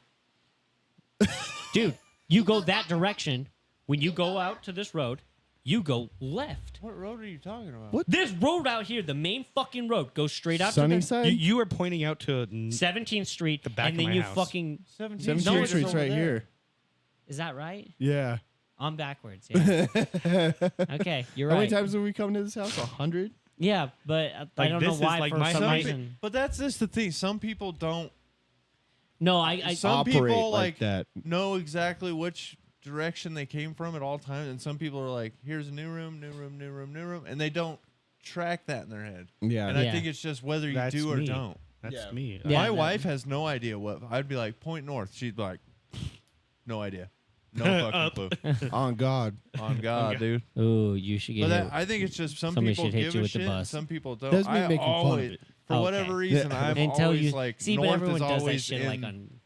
Dude, you go that direction. When you go out to this road, you go left. What road are you talking about? What? This road out here, the main fucking road, goes straight out to Sunnyside? You are pointing out to the 17th Street, The back and of then my you house. fucking. 17th No, 17th it's Street's over right there. here. Is that right? Yeah. I'm backwards. Yeah. Okay, you're How right. many times have we come to this house? 100. Yeah, but I Like, don't know this is why like for my some house. reason. But that's just the thing. Some people don't No, I Some Operate people like that. know exactly which direction they came from at all times, and some people are like, "Here's a new room, new room, new room, new room," and they don't track that in their head. Yeah. And Yeah. I think it's just whether you That's do or me. don't. That's Yeah. me. Yeah, My that- wife has no idea what I'd be like. Point north. She'd be like, no idea, no fucking clue. On God. On God, dude. Ooh, you should But get that, hit. I think it's just some Somebody people should hit give you a with the shit, bus. some people don't. That's me I making fun of always, it. for Okay. whatever reason, Yeah. I'm Until always you like see, but north everyone is does that always shit like in on.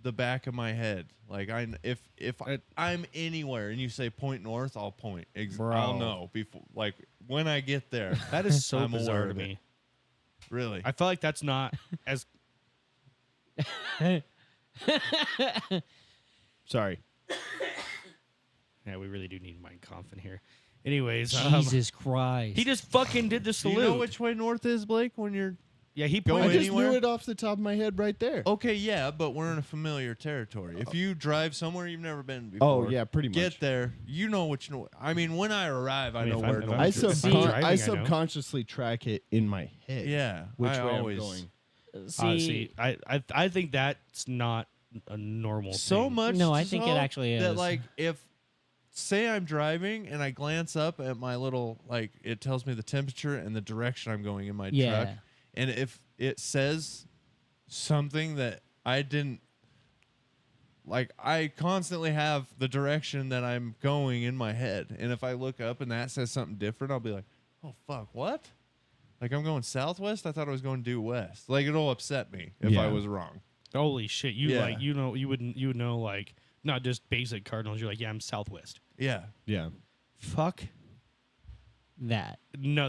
the back of my head. Like if I'm anywhere and you say point north, I'll point. Bro. I'll know before. Like when I get there. That is so I'm bizarre aware to of it. me. Really. I feel like that's not as Sorry. yeah. We really do need Mein Kampf in here. Anyways, Jesus Christ! he just fucking did the Do salute. you know which way north is, Blake? When you're yeah, he Go I pointed. just anywhere? knew it off the top of my head right there. okay, yeah, but we're in a familiar territory. If you drive somewhere you've never been before, Oh, yeah, pretty much. Get there, you know which. I mean, when I arrive, I I mean, know if I'm- where if north I'm I, is. dri- subcon- driving, I I know. subconsciously track it in my head. Yeah, Which I way always, I'm going. See, I think that's not a normal. So thing. much. No, I think it so actually That is. like if say I'm driving and I glance up at my little like it tells me the temperature and the direction I'm going in my Yeah. truck, and if it says something that I didn't like I constantly have the direction that I'm going in my head, and if I look up and that says something different, I'll be like, "Oh fuck, what?" Like I'm going southwest. I thought I was going due west. Like it'll upset me if I was wrong. Holy shit! You Yeah. like you would know like not just basic cardinals. You're like, yeah, I'm southwest. Yeah. Yeah. Fuck. That. No,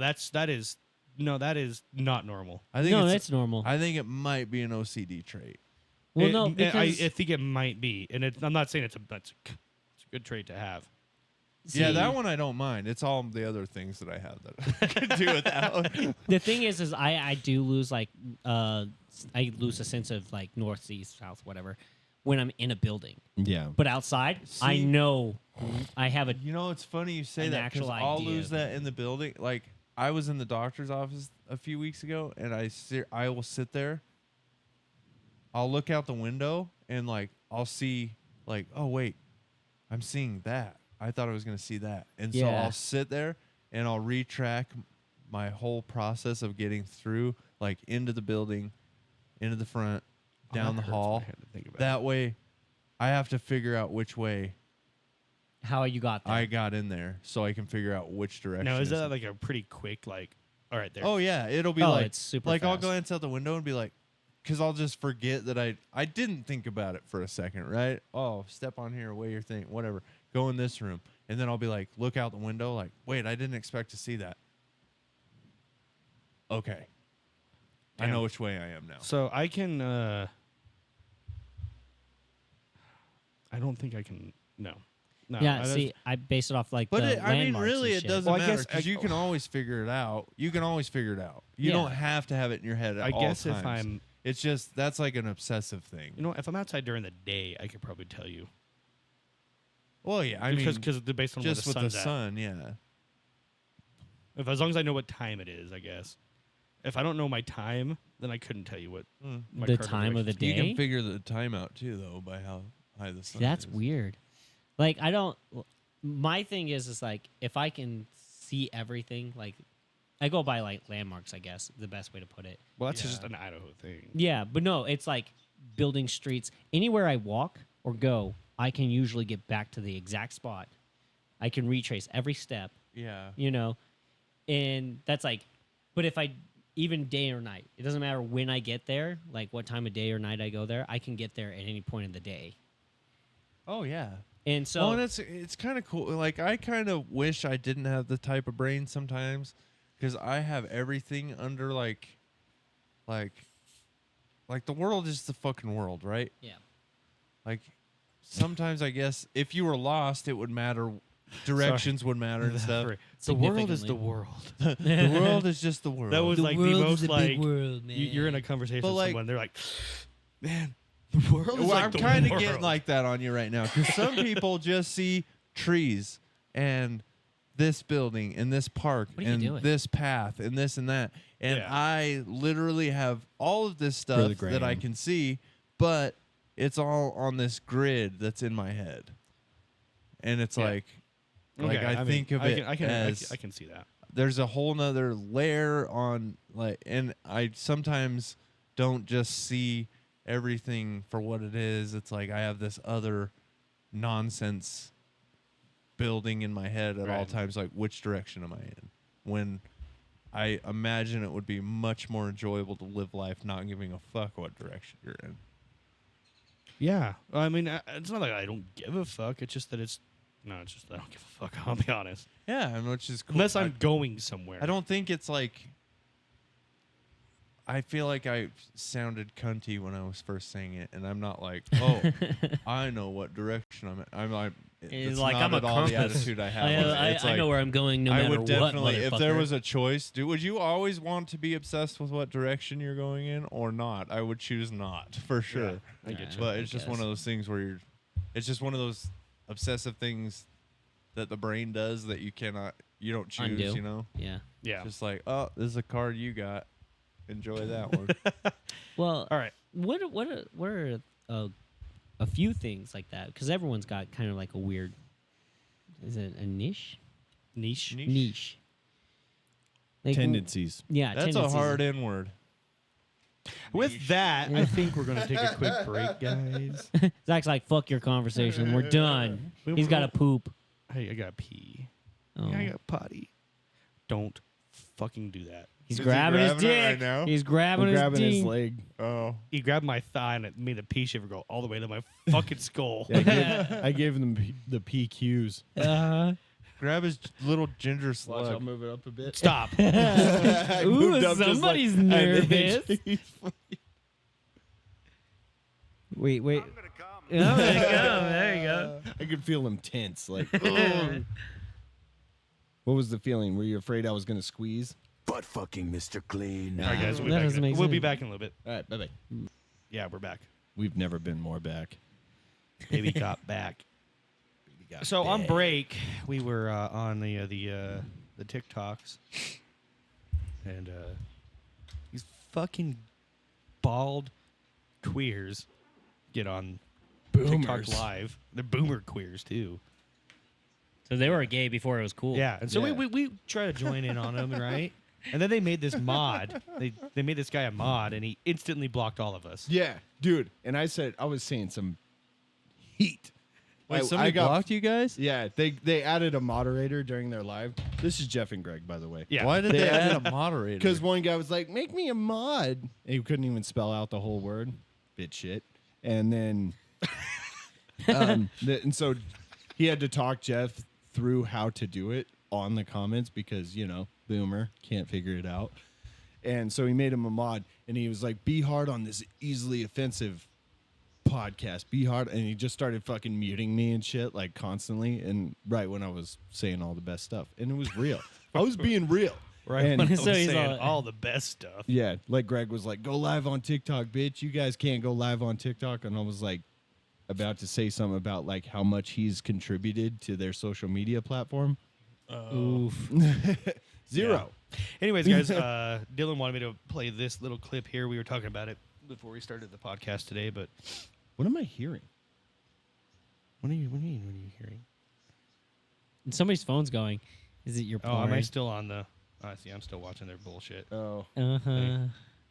that is not normal. I think No, it's, that's normal. I think it might be an OCD trait. Well, It- no, I because think it might be, and I'm not saying it's a good trait to have. Yeah, see, that one I don't mind. It's all the other things that I have that I can do without. the thing is I do lose like I lose a sense of like north, east, south, whatever when I'm in a building. Yeah. But outside, I See- know I have a You know, it's funny you say An that because actual I'll idea lose of that in the building. Like I was in the doctor's office a few weeks ago, and I will sit there. I'll look out the window and like I'll see like, oh wait, I'm seeing that. I thought I was gonna see that, and so Yeah. I'll sit there and I'll retrack my whole process of getting through, like into the building, into the front, down the That hurts my hall. head to think about. That way, I have to figure out which way how you got there. I got in there, so I can figure out which direction. Now, is it's that in. like a pretty quick like? All right, there. Oh yeah, it'll be Oh, like it's super like I'll fast. glance out the window and be like, because I'll just forget that I didn't think about it for a second, right? Oh, step on here, weigh your thing, whatever. Go in this room, and then I'll be like, look out the window, like, wait, I didn't expect to see that. Okay, I Damn. know which way I am now. So I can. I don't think I can. No. yeah, see, I base it off like But the I mean, landmarks really, and it shit. doesn't Well, I matter guess because I- you can always figure it out. You can always figure it out. You Yeah. don't have to have it in your head at I all guess times. if I'm, It's just that's like an obsessive thing. you know, if I'm outside during the day, I could probably tell you. Well, yeah, I mean, because based on just where with the the sun's at. sun, yeah. If as long as I know what time it is, I guess. If I don't know my time, then I couldn't tell you what Mm. my The cardinal time of the direction is. You day. can figure the time out too, though, by how high the sun That's is. weird. Like I don't. My thing is like if I can see everything, like I go by like landmarks. I guess the best way to put it. Well, that's Yeah. just an Idaho thing. Yeah, but no, it's like building streets. Anywhere I walk or go, I can usually get back to the exact spot. I can retrace every step. Yeah. You know, and that's like. But if I even day or night, it doesn't matter when I get there. Like what time of day or night I go there, I can get there at any point in the day. Oh yeah. And so Well, and it's kind of cool. Like I kind of wish I didn't have the type of brain sometimes, because I have everything under like the world is the fucking world, right? yeah. Like sometimes I guess if you were lost, it would matter. Directions would matter and stuff. Sorry. The world is the Significantly. world. The world is just the world. That was like the most like world, man. you're in a conversation But, with like- someone, they're like, man, the world is Well, like I'm the kind of world. getting like that on you right now because some people just see trees and this building and this park What are you and doing? this path and this and that, and Yeah. I literally have all of this the stuff that I gram. can see, but it's all on this grid that's in my head, and it's Yeah. like Okay, I mean, think of it I can, as I can see that. there's a whole nother layer on like, and I sometimes don't just see everything for what it is. It's like I have this other nonsense building in my head at all Right. times, like which direction am I in, when I imagine it would be much more enjoyable to live life not giving a fuck what direction you're in. Yeah, I mean, it's not like I don't give a fuck. It's just that it's I don't give a fuck. I'll be honest. Yeah, and which is cool. Unless I'm going somewhere. I don't think it's like. I feel like I sounded cunty when I was first saying it, and I'm not like, oh, I know what direction I'm in. I'm like, It's that's like not I'm a at all the compass. attitude I have. on it. It's I like, know where I'm going no I matter would what. definitely, if there motherfucker. was a choice, would you always want to be obsessed with what direction you're going in or not? I would choose not for sure. I get you. But I it's just one guess. of those things where it's just one of those obsessive things that the brain does that you don't choose, Undo. you know? Yeah. Yeah. Just like, oh, this is a card you got. Enjoy that one. Well, All right. what are a few things like that? Because everyone's got kind of like a weird. Is it a niche? Niche. Niche. Like, Tendencies. Yeah. That's tendencies. a hard N word. With that, I think we're gonna take a quick break, guys. Zach's like, fuck your conversation. We're done. He's got to poop. Hey, I gotta pee. Oh. I got potty. Don't fucking do that. He's Is he grabbing his grabbing it dick. right now? He's grabbing I'm his grabbing dick. his leg. Oh. He grabbed my thigh and it made the pee shiver go all the way to my fucking skull. Yeah, I gave him the PQs. Grab his little ginger Watch, slug. I'll move it up a bit. Stop. I Ooh, moved up just somebody's like an nervous. inch. Wait. I'm gonna come. Oh, there you go. There you go. I could feel him tense. Like, ugh. What was the feeling? Were you afraid I was going to squeeze? Butt fucking Mr. Clean. All right, guys, That doesn't make we'll be sense. back in a little bit. All right, bye-bye. Yeah, we're back. We've never been more back. Baby got back. So on break, we were on the TikToks, and these fucking bald queers get on TikTok Boomers. Live. They're boomer queers too. So they were gay before it was cool. Yeah, and so Yeah. we try to join in on them, right? And then they made this mod. They made this guy a mod, and he instantly blocked all of us. Yeah, dude. And I was saying some heat. Wait, I somebody got- blocked you guys? Yeah, they added a moderator during their live. This is Jeff and Greg, by the way. Yeah. Why did they add a moderator? Because one guy was like, "Make me a mod," and he couldn't even spell out the whole word. Bit shit. And then, and so he had to talk Jeff through how to do it on the comments because boomer can't figure it out. And so he made him a mod, and he was like, "Be hard on this easily offensive podcast. Be hard." And he just started fucking muting me and shit like constantly. And right when I was saying all the best stuff, and it was real. I was being real. Right. And- When I was So he's saying all- all the best stuff. Yeah, like Greg was like, "Go live on TikTok, bitch. You guys can't go live on TikTok." And I was like, about to say something about like how much he's contributed to their social media platform. Oof. Zero. Anyways, guys, Dylan wanted me to play this little clip here. We were talking about it before we started the podcast today, but What am I hearing? what are you hearing? And somebody's phone's going. Is it your Oh, porn? am I still on the? I see. I'm still watching their bullshit. Oh, Uh-huh.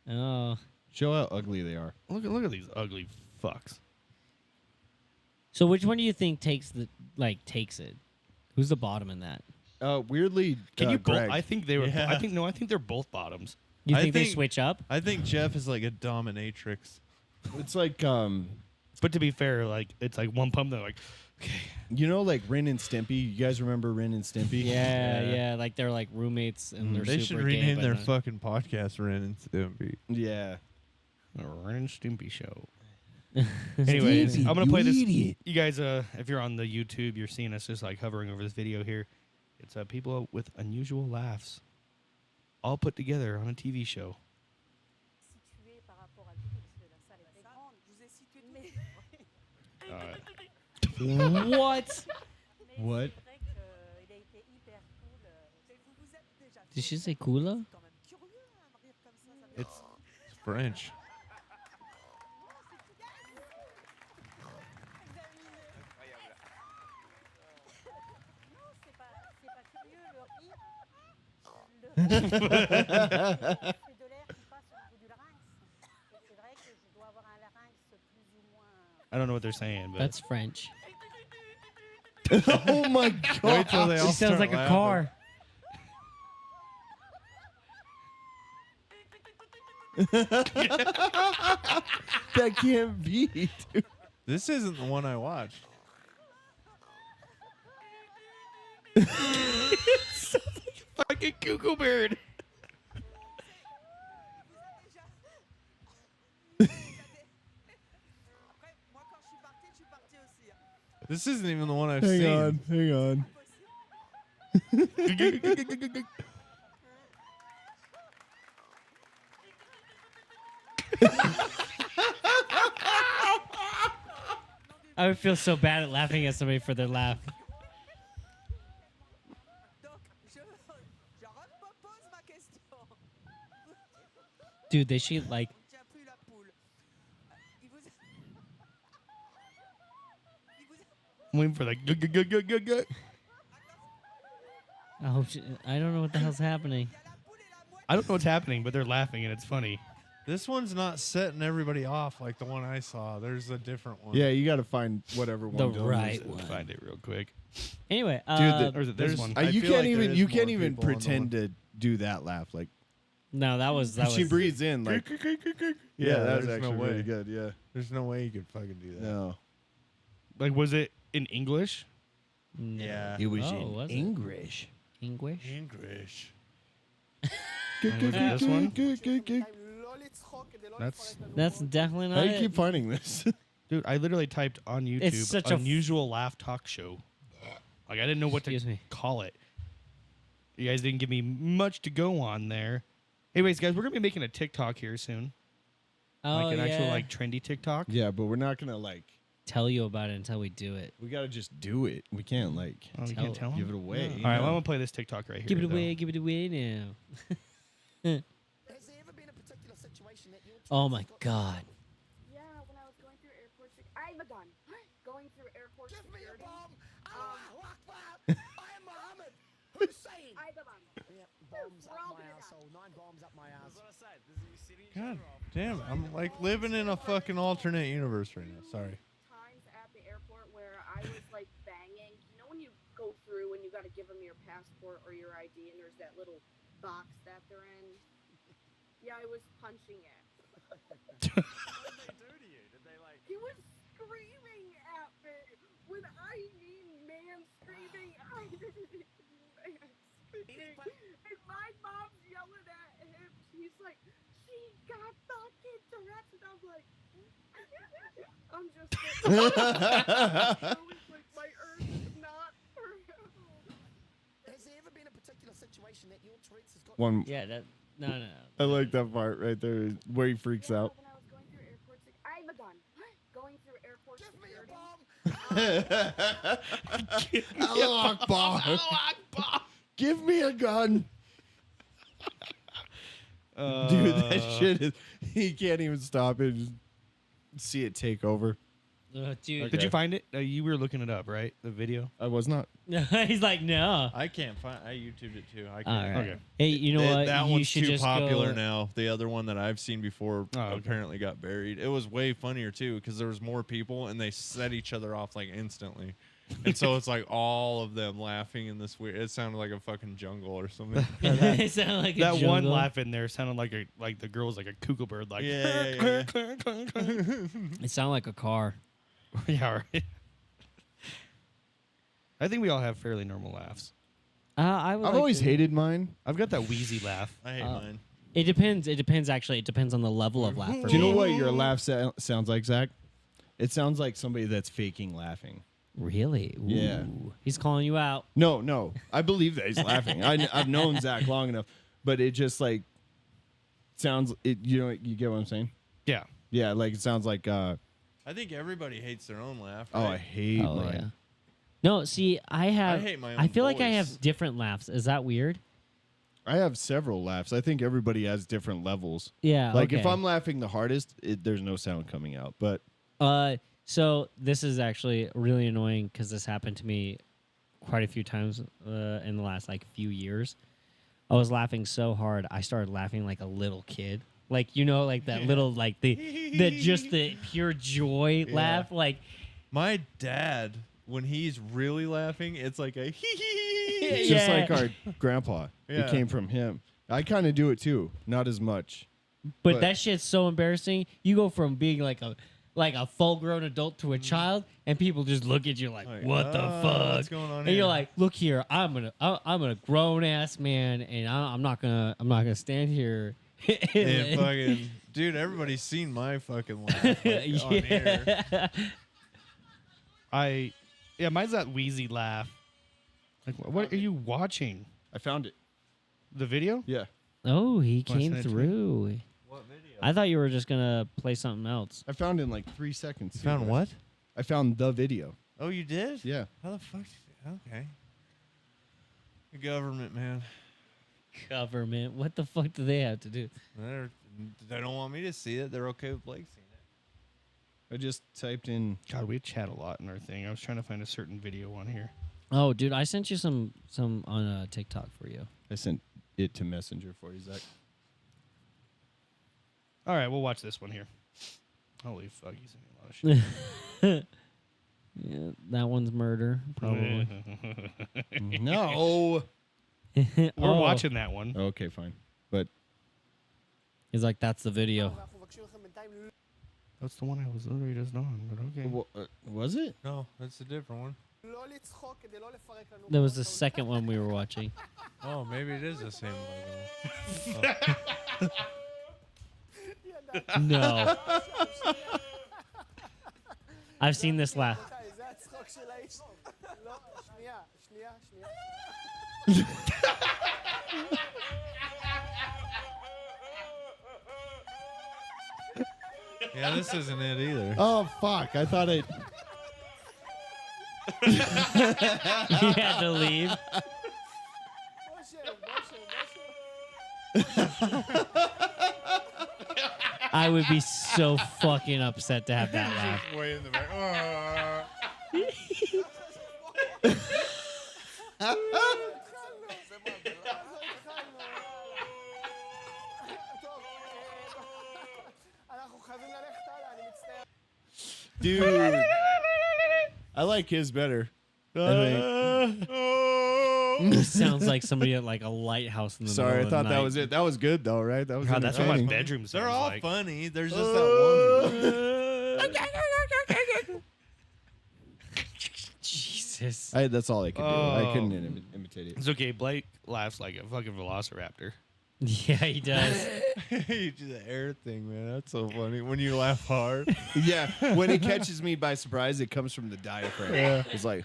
Oh. show how ugly they are. Look at these ugly fucks. So which one do you think takes it? Who's the bottom in that? Weirdly, Can you both? Greg. I think they were. Yeah. I think they're both bottoms. You I think they think- switch up? I think Jeff is like a dominatrix. It's like But to be fair, like it's like one pump. They're like, okay, like Ren and Stimpy. You guys remember Ren and Stimpy? Yeah. Like they're like roommates and they're They super should gay, rename but their not- fucking podcast Ren and Stimpy. Yeah. a Ren and Stimpy show. Anyways, I'm gonna play this. You guys, if you're on the YouTube, you're seeing us just like hovering over this video here. It's people with unusual laughs, all put together on a TV show. What? What? Did she say Kula? It's French. I don't know what they're saying, but That's French. Oh my god. Wait till they all She sounds start like a laughing. car. That can't be, dude. This isn't the one I watched. fucking cuckoo bird. This isn't even the one I've Hang seen. hang on. I would feel so bad at laughing at somebody for their laugh. Dude, they should like. I'm waiting for the. I don't know what the hell's happening. I don't know what's happening, but they're laughing and it's funny. This one's not setting everybody off like the one I saw. There's a different one. Yeah, you got to find whatever one. The Dylan right was. one. Find it real quick. Anyway, Dude, Or is it this one? I you feel can't like there even is you more can't even people on the pretend to do that laugh. Like no, that was she breathes in like Yeah, that's there's no actually way. really good. Yeah. There's no way you could fucking do that. No. Like, was it in English? Yeah. It was Oh, in was it? English. English. English. Was it this one? That's definitely How not do you it. keep finding this? Dude, I literally typed on YouTube It's such a f- unusual laugh talk show. Like, I didn't know what Excuse to me. call it. You guys didn't give me much to go on there. Anyways, guys, we're going to be making a TikTok here soon. Oh, Like an yeah. actual, like, trendy TikTok. Yeah, but we're not gonna like. Tell you about it until we do it. We gotta just do it. We can't like Oh, we Tell- can't tell 'em? give it away. All right, well, I'm going to play this TikTok right here. Give it though. away. Give it away now. Has there ever been a particular situation that you're Oh my God. Yeah, when I was going through airport I have a gun. Going through airport Give me a security. bomb! Allahu Akbar! I am Muhammad Hussein! I have a bomb. Yeah, bombs We're up all my gonna die. asshole. 9 bombs up my ass. God damn, I'm like living in a fucking alternate universe right now. Sorry. Times at the airport where I was like banging. You know when you go through and you got to give them your passport or your ID and there's that little box that they're in? Yeah, I was punching it. He was screaming at me. When I mean man screaming, I mean man screaming. And my mom's yelling at him. She's like, she got fucking Tourette's. And I'm like, I'm just like, my earth is not for him. Has there ever been a particular situation that your Tourette's has got? One. Yeah, that. No. I like that part right there where he freaks out. When I was going through airport I have a gun. Going through airport Give me security. a bomb! Allah Akbar. Give me a gun. Dude, that shit is. He can't even stop it. Just see it take over. Dude. Did you find it? You were looking it up, right? The video? I was not. He's like, no. I can't find. I YouTubed it too. I All can't. right. Okay. Hey, you know what? That you one's should too just popular go, now. The other one that I've seen before okay. apparently got buried. It was way funnier too because there was more people and they set each other off like instantly. And so it's like all of them laughing in this weird. It sounded like a fucking jungle or something. It sounded like a That one jungle. laugh in there sounded like the girl was like a cuckoo bird. Like, Yeah. It sounded like a car. Yeah, right. I think we all have fairly normal laughs. I've always hated mine. I've got that wheezy laugh. I hate mine. It depends. It depends. Actually, it depends on the level of laughter. Do you know what your laugh sounds like, Zach? It sounds like somebody that's faking laughing. Really? Ooh. Yeah. He's calling you out. No. I believe that he's laughing. I've known Zach long enough, but it just like sounds. You get what I'm saying? Yeah. Yeah, like it sounds like. I think everybody hates their own laugh. Oh, I right? hate Oh mine. yeah. No, see, I hate my I own feel like I voice. have different laughs. Is that weird? I have several laughs. I think everybody has different levels. Yeah. Like if okay. I'm laughing the hardest, there's no sound coming out. But So this is actually really annoying because this happened to me quite a few times in the last like few years. I was laughing so hard, I started laughing like a little kid. Like like that little like the just the pure joy laugh. Like My dad, when he's really laughing, it's like a hee hee. it's just Yeah. like our grandpa. Yeah. It came from him. I kind of do it too, not as much. But that shit's so embarrassing. You go from being like a full-grown adult to a child, and people just look at you like, "What the fuck?" What's going on And here? you're like, "Look here, I'm a grown-ass man, and I'm not gonna stand here." And fucking dude, everybody's seen my fucking laugh like, on here. Yeah, mine's that wheezy laugh. Like, what are you watching? I found it. The video? Yeah. Oh, he Wanna came send it to me? through. What video? I thought you were just gonna play something else. I found it in like 3 seconds. You found what? I found the video. Oh, you did? Yeah. How the fuck? Okay. The government, man. Government. What the fuck do they have to do? They don't want me to see it. They're okay with Blake seeing it. I just typed in. God, we chat a lot in our thing. I was trying to find a certain video on here. Oh, dude, I sent you some on TikTok for you. I sent it to Messenger for you, Zach. All right, we'll watch this one here. Holy fuck, he's in a lot of shit. Yeah, that one's murder, probably. No. We're Oh. watching that one. Okay, fine. But He's like, that's the video. That's the one I was literally just on, but okay. was it? No, that's a different one. That was the second one we were watching. Oh, maybe it is the same logo. No. I've seen this laugh. Yeah, this isn't it either. Oh fuck! I thought it. He had to leave. I would be so fucking upset to have that laugh. Way in the back. Dude, I like his better. Sounds like somebody at like a lighthouse in the Sorry, I middle of thought the that night. was it. That was good though, right? That was God, that's what my entertaining. bedroom sounds They're all like. funny. There's just that Jesus. That's all I could do. I couldn't imitate it. It's okay. Blake laughs like a fucking velociraptor. Yeah, he does. one. You do the air thing, man. That's so funny. When you laugh hard. Yeah, when it catches me by surprise, it comes from the diaphragm. Yeah. It's like,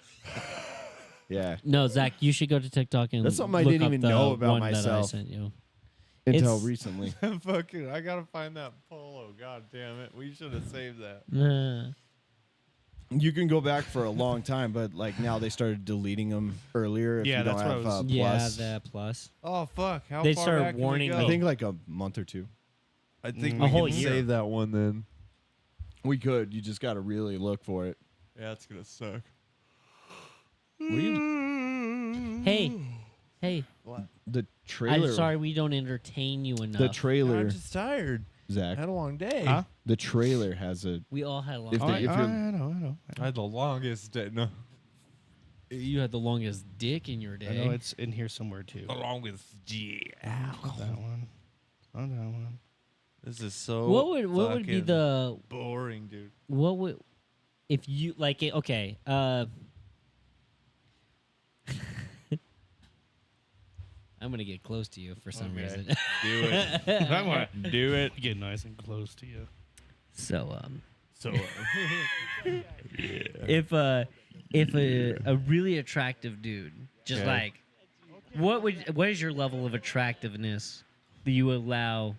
yeah. No, Zach, you should go to TikTok and That's something I look didn't up even the know about one that I myself. sent you. Until It's- recently. Fucking, I gotta find that polo. God damn it. We should have saved that. You can go back for a long time, but like now they started deleting them earlier. If Yeah, you don't that's what I have was- plus. Yeah, the plus. Oh fuck! How They far started back can we warning go? me. I think like a month or two. I think A we whole can year. save that one then. We could. You just got to really look for it. Yeah, it's gonna suck. Hey, The trailer. I'm sorry we don't entertain you enough. The trailer, I'm just tired. Zach. I had a long day. Huh? The trailer has a. we all had long. If Oh, they- I if you're- know. I had the longest day. No, You had the longest dick in your I day. know it's in here somewhere too. longest day. Not that one. Not that one. This is so. what would be fucking the boring, dude? what would if you like it? Okay, I'm gonna get close to you for some Okay. reason. Do it. I want to Do it. get nice and close to you. So So. if a really attractive dude, just Okay. like, what is your level of attractiveness that you allow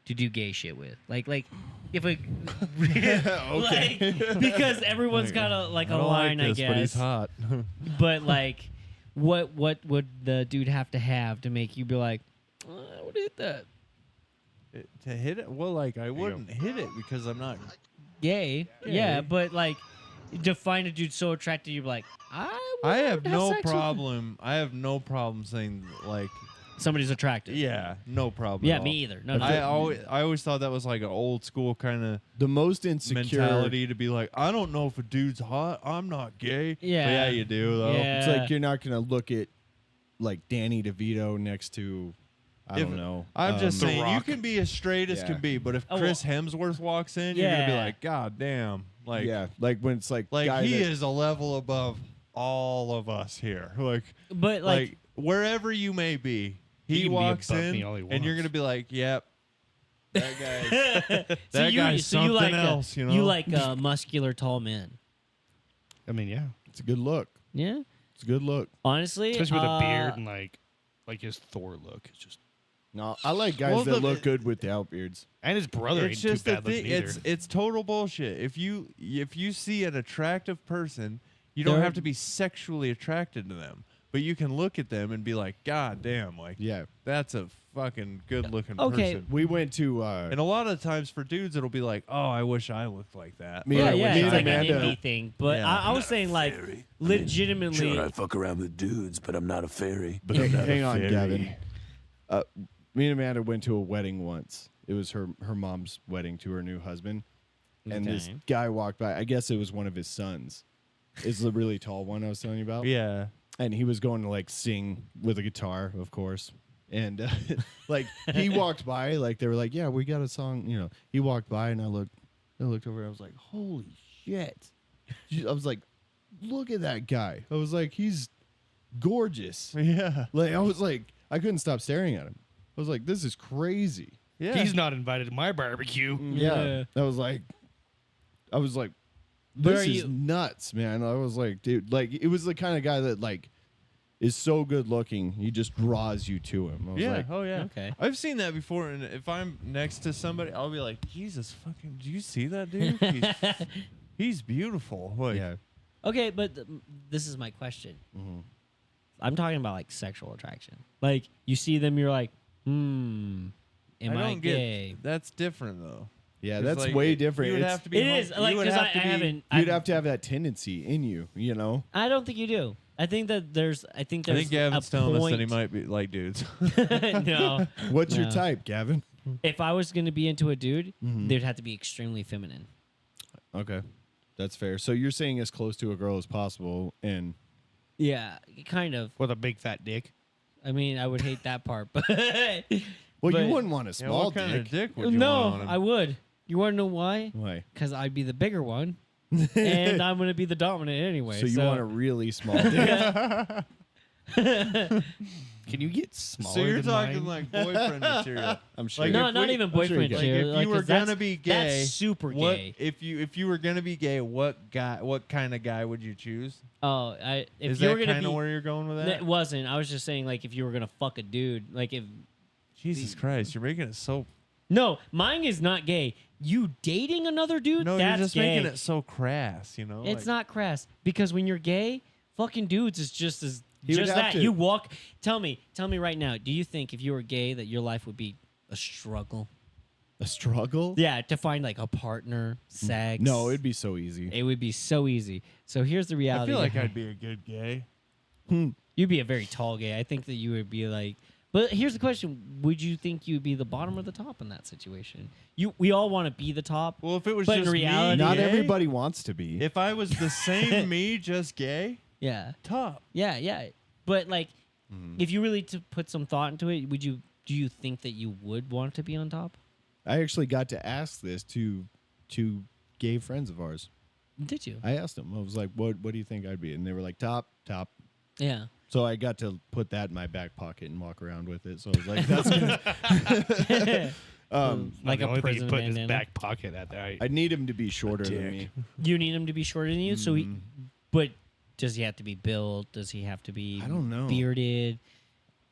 to do gay shit with? Like if a like, because everyone's got a like a I don't line, like this, I but he's guess. hot. But like, what would the dude have to make you be like, I would hit that To hit it? Well, like I wouldn't hit it because I'm not. gay? Yeah, but like, to find a dude so attractive, you're like, I have would no sex with problem. I have no problem saying like, somebody's attractive. yeah, no problem. Yeah, at me all. either. No, I always thought that was like an old school kind of The most insecure. mentality to be like, I don't know if a dude's hot. I'm not gay. But Yeah. yeah, you do though. Yeah. It's like you're not gonna look at like Danny DeVito next to. I don't know. I'm just The saying, you Rock. can be as straight as Yeah. can be, but if Oh, Chris Hemsworth walks in, you're gonna be Yeah. like, God damn, like, yeah, like when it's like guy he that- is a level above all of us here. Like, But like wherever you may be, He he can be walks above in, me all he and you're wants. gonna be like, yep, that guy's so that you, guy's so you something like else, you know. you like muscular tall men. I mean, yeah. It's a good look. Yeah, It's a good look. honestly, Especially with a beard and like his Thor look. It's just No, I like guys Well, that the- look good without beards. and his brother It's ain't just too the bad looking thing. either. It's total bullshit. If you see an attractive person, you don't They're- have to be sexually attracted to them, but you can look at them and be like, God damn, like Yeah, that's a fucking good looking Okay. person. we went to. And a lot of times for dudes, it'll be like, oh, I wish I looked like that. Me yeah, and- yeah, me it's and like an Amanda- envy thing. But Yeah. I was saying like Fairy. I mean, legitimately. Sure, I fuck around with dudes, but I'm not a fairy. Hang on, fairy. Gavin. Me and Amanda went to a wedding once, It was her mom's wedding to her new husband, and this Okay. guy walked by. I guess it was one of his sons. Is the really tall one I was telling you about? Yeah. And he was going to like sing with a guitar, of course. And like he walked by, like they were like, "Yeah, we got a song." You know, he walked by, and I looked over. And I was like, "Holy shit!" I was like, "Look at that guy!" I was like, "He's gorgeous." Yeah. Like I was like, I couldn't stop staring at him. I was like, "This is crazy." Yeah. He's not invited to my barbecue. Yeah. I was like, Where this are is you- nuts, man. I was like, dude, like it was the kind of guy that like is so good looking, he just draws you to him. I was Yeah. like, Oh yeah. Okay. I've seen that before, and if I'm next to somebody, I'll be like, Jesus fucking, do you see that dude? He's beautiful. Like, yeah. Okay, but this is my question. Mhm. I'm talking about like sexual attraction. Like you see them, you're like, am I don't gay? get that's different though. Yeah, 'Cause, that's like, way it- different. You would It's- have to be. It is like you would because have I to be, haven't. You'd have to have that tendency in you, you know? I don't think you do. I think that there's. I think I there's. think Gavin's a telling us that he point- might be like dudes. No. What's your No. type, Gavin? If I was going to be into a dude, Mhm. they'd have to be extremely feminine. Okay. That's fair. So you're saying as close to a girl as possible, and Yeah, kind of. With a big fat dick. I mean, I would hate that part, but well, But- you wouldn't want a Yeah, small what kind dick. of dick would you no, want on him? I would. You want to know why? Why? Because I'd be the bigger one, and I'm going to be the dominant anyway. So you want a really small dick? Can you get smaller? So you're than talking mine? like boyfriend material. I'm sure. Like, no, if not we- even I'm sure you boyfriend. could. Like shit, if you were 'cause that's- gonna be gay, that's super what, gay. if you were gonna be gay, what kind of guy would you choose? Oh, if Is you that were gonna kind be, of where you're going with that? it wasn't. I was just saying, like, if you were gonna fuck a dude, like if Jesus Christ, you're making it so. no, mine is not gay. You dating another dude? No, that's you're just gay. making it so crass. You know, It's like, not crass because when you're gay, fucking dudes is just as He would just have that. to- You walk. Tell me right now. Do you think if you were gay that your life would be a struggle? A struggle? Yeah, to find like a partner, sex. No, it'd be so easy. It would be so easy. So here's the I reality. feel like I'd be a good gay. You'd be a very tall gay. I think that you would be like. But here's the question: would you think you'd be the bottom or the top in that situation? We all want to be the top. Well, if it was But in just reality- me, Not gay, everybody wants to be. If I was the same me, just gay, Yeah, top. yeah. But like, if you really to put some thought into it, do you think that you would want to be on top? I actually got to ask this to two gay friends of ours. Did you? I asked them. I was like, "What do you think I'd be?" And they were like, "Top." Yeah. So I got to put that in my back pocket and walk around with it. So I was like, "That's good." Like the a only thing he's prison put in his bandana. back pocket at that. I need him to be shorter than me. You need him to be shorter than you. So he, but does he have to be built? Does he have to be? I don't know. Bearded.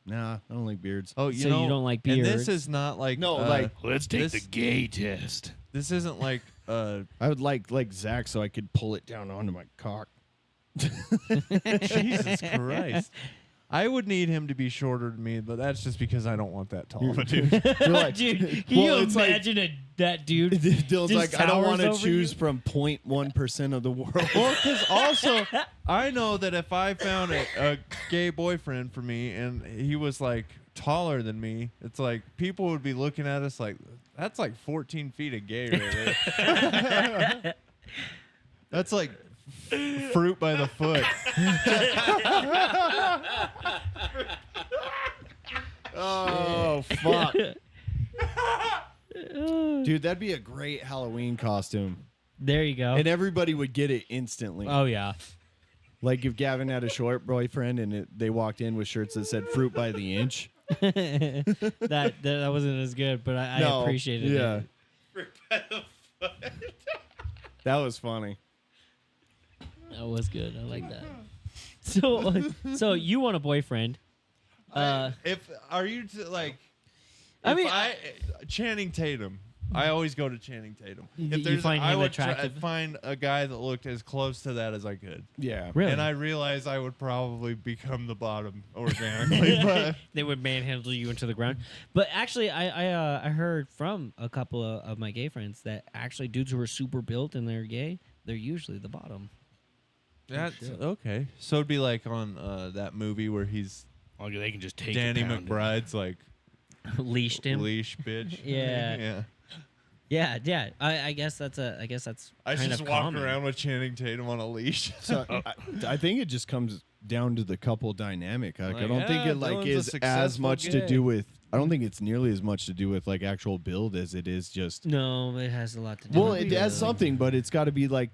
Nah, I don't like beards. Oh, So you don't like And beards? this is not like No, like, Let's take this- the gay test. This isn't like I would like Zach so I could pull it down onto my cock. Jesus Christ. I would need him to be shorter than me, but that's just because I don't want that tall of a dude. You're like, Dude, can well, you it's like- imagine that dude? Dylan's just like, I don't want to towers over choose you? from 0.1% of the world. Well, because also, I know that if I found a gay boyfriend for me and he was like taller than me, it's like people would be looking at us like, that's like 14 feet of gay right there. That's like fruit by the foot. Oh, fuck. Dude, that'd be a great Halloween costume. There you go. And everybody would get it instantly. Oh yeah. Like if Gavin had a short boyfriend and they walked in with shirts that said fruit by the inch. that wasn't as good, but I No, appreciated yeah. it. That was funny. That was good. I like that. So you want a boyfriend? If are you like? I if mean, Channing Tatum. I always go to Channing Tatum. You If there's, find I him would attractive? find a guy that looked as close to that as I could. Yeah. Really? And I realized I would probably become the bottom organically, but They would manhandle you into the ground. But actually, I heard from a couple of my gay friends that actually dudes who are super built and they're gay, they're usually the bottom. that's okay. So it'd be like on that movie where he's They can just take Danny a pound. McBride's like Leashed him. Leash, bitch. Yeah. yeah. Yeah. I guess that's I kind just of walk common. around with Channing Tatum on a leash. So I think it just comes down to the couple dynamic. Like, I Like, don't think yeah, it like Dylan's a is as successful much to gay. do with. I don't think it's nearly as much to do with like actual build as it is just. No, it has a lot to do. Well, with it the has build. something, but it's got to be like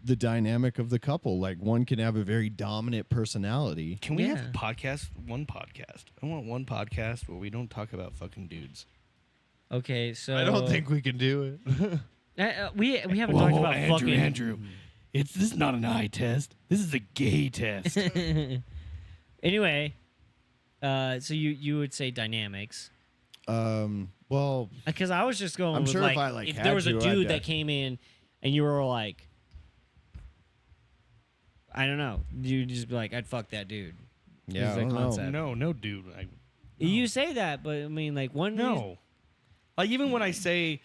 the dynamic of the couple. Like one can have a very dominant personality. Can we have Yeah. a podcast? One podcast. I want one podcast where we don't talk about fucking dudes. Okay, so I don't think we can do it. we haven't talked about fucking Andrew. This is not an eye test. This is a gay test. Anyway, so you would say dynamics. Well, Because I was just going I'm with sure if like, I, like, if had there was a to, dude I'd, that came in and you were like, I don't know, you'd just be like, I'd fuck that dude. yeah, Is I the don't know. concept. no, dude. You say that, but I mean, like one. No. Like even when I say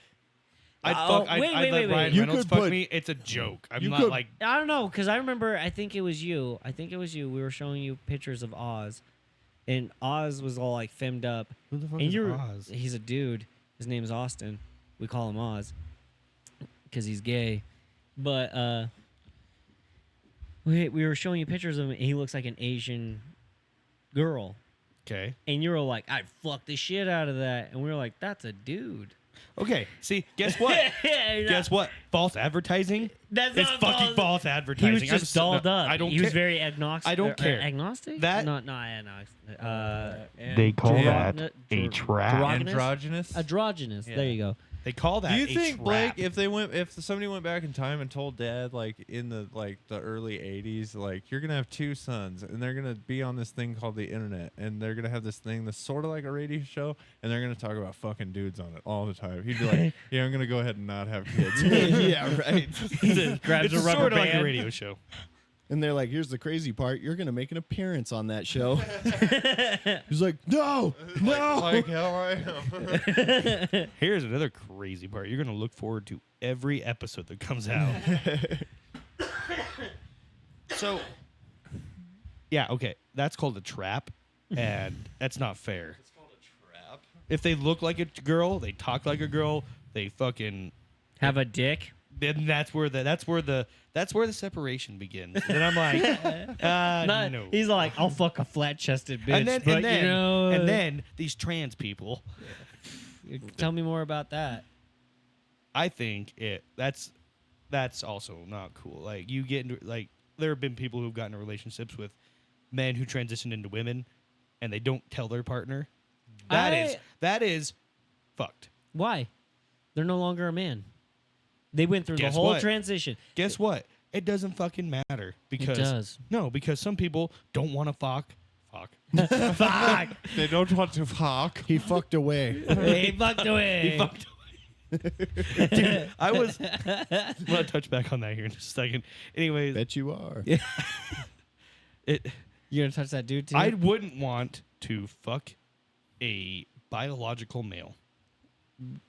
I'd Oh, fuck, I'd wait, let wait. Ryan You Reynolds could fuck put- me. It's a joke. I'm you not could- like I don't know, because I remember. I think it was you. We were showing you pictures of Oz, and Oz was all like femmed up. who the fuck And is you're Oz? he's a dude. His name's Austin. We call him Oz because he's gay. But we were showing you pictures of him, and he looks like an Asian girl. Okay. And you were like, I'd fuck the shit out of that. And we were like, that's a dude. Okay. See, guess what? Guess what? False advertising. That's It's not fucking false He advertising. was I'm just so- dolled up. I don't He care. was very agnostic. I don't care. Agnostic? That- not agnostic. They call Andro- that a trap. Androgynous. Androgynous. Yeah. There you go. They call that Do you a think trap. Blake, if somebody went back in time and told Dad like in the early '80s, like you're gonna have two sons and they're gonna be on this thing called the internet and they're gonna have this thing that's sort of like a radio show and they're gonna talk about fucking dudes on it all the time, he'd be like, yeah, I'm gonna go ahead and not have kids. Yeah, right. Grabs it's a rubber sort of like a band. radio show. And they're like, here's the crazy part. You're going to make an appearance on that show. He's like, no. Like hell I am. Here's another crazy part. You're gonna look forward to every episode that comes out. So, yeah, okay, that's called a trap, and that's not fair. It's called a trap. If they look like a girl, they talk like a girl, they fucking Have a dick. then that's where the separation begins. And I'm like, no. He's like, I'll fuck a flat chested bitch. and then but, and then you know, and then these trans people, tell me more about that. I think that's also not cool. Like you get into like there have been people who've gotten into relationships with men who transition into women and they don't tell their partner. That is fucked. Why? They're no longer a man. They went through Guess the whole what? transition. Guess what? It doesn't fucking matter because does. No, because some people don't want to fuck. Fuck. They don't want to fuck. He fucked away. He fucked away. He fucked away. Dude, I was. I'm gonna touch back on that here in just a second. Anyways, Bet you are. it. You gonna touch that dude too? I wouldn't want to fuck a biological male.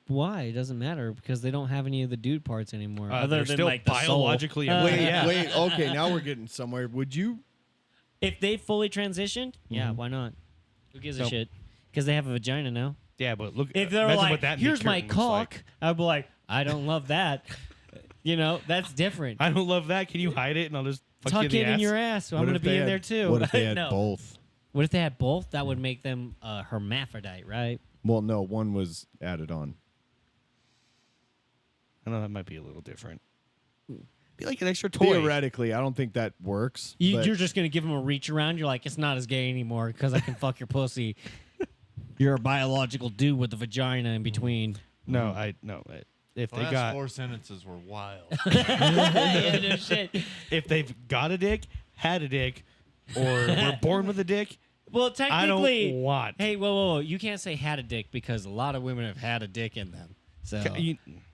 Why? It doesn't matter because they don't have any of the dude parts anymore. They're other than still like the soul. biologically a Wait, man. Yeah. wait. Okay, now we're getting somewhere. Would you? If they fully transitioned, yeah, why not? Who gives a Nope. shit? Because they have a vagina now. Yeah, but look. If they're imagine like, what that meat here's my curtain looks like. cock, I'd be like, I don't love that. You know, that's different. I don't love that. Can you hide it and I'll just fuck Tuck you it in the in ass? your ass. So I'm What gonna if they be in had- there too. What if they had No. both? What if they had both? That would make them hermaphrodite, right? Well, no, one was added on. I know that might be a little different. Be like an extra toy. Theoretically, I don't think that works. but You're just gonna give them a reach around. You're like, it's not as gay anymore because I can fuck your pussy. You're a biological dude with a vagina in between. No, I no. If The they last got 4 sentences were wild. Yeah, no shit. if they've got a dick, had a dick, or were born with a dick, Well, I don't technically, want. hey, whoa, you can't say had a dick because a lot of women have had a dick in them. So,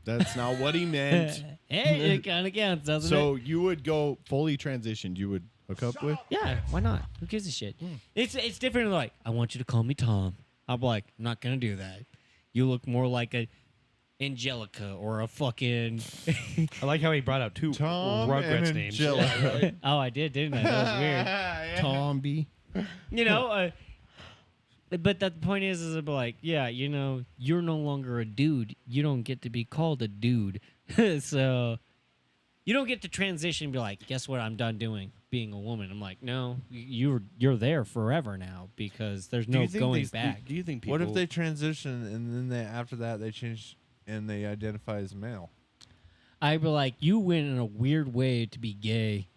That's not what he meant. hey, it kind of counts, doesn't So it? you would go fully transitioned. You would hook up with? Yeah, why not? Who gives a shit? It's different. Like, I want you to call me Tom. I'm like, I'm not gonna do that. You look more like a Angelica or a fucking. I like how he brought out two Tom Rugrats and names. Oh, I did, didn't I? That was weird. Tomby. You know, But the point is it'd be like, yeah, you're no longer a dude. You don't get to be called a dude. So you don't get to transition and be like, guess what? I'm done being a woman. I'm like, no, you're there forever now because there's no going back. Do you think people? What if they transition and then after that they change and they identify as male? I'd be like, you went in a weird way to be gay.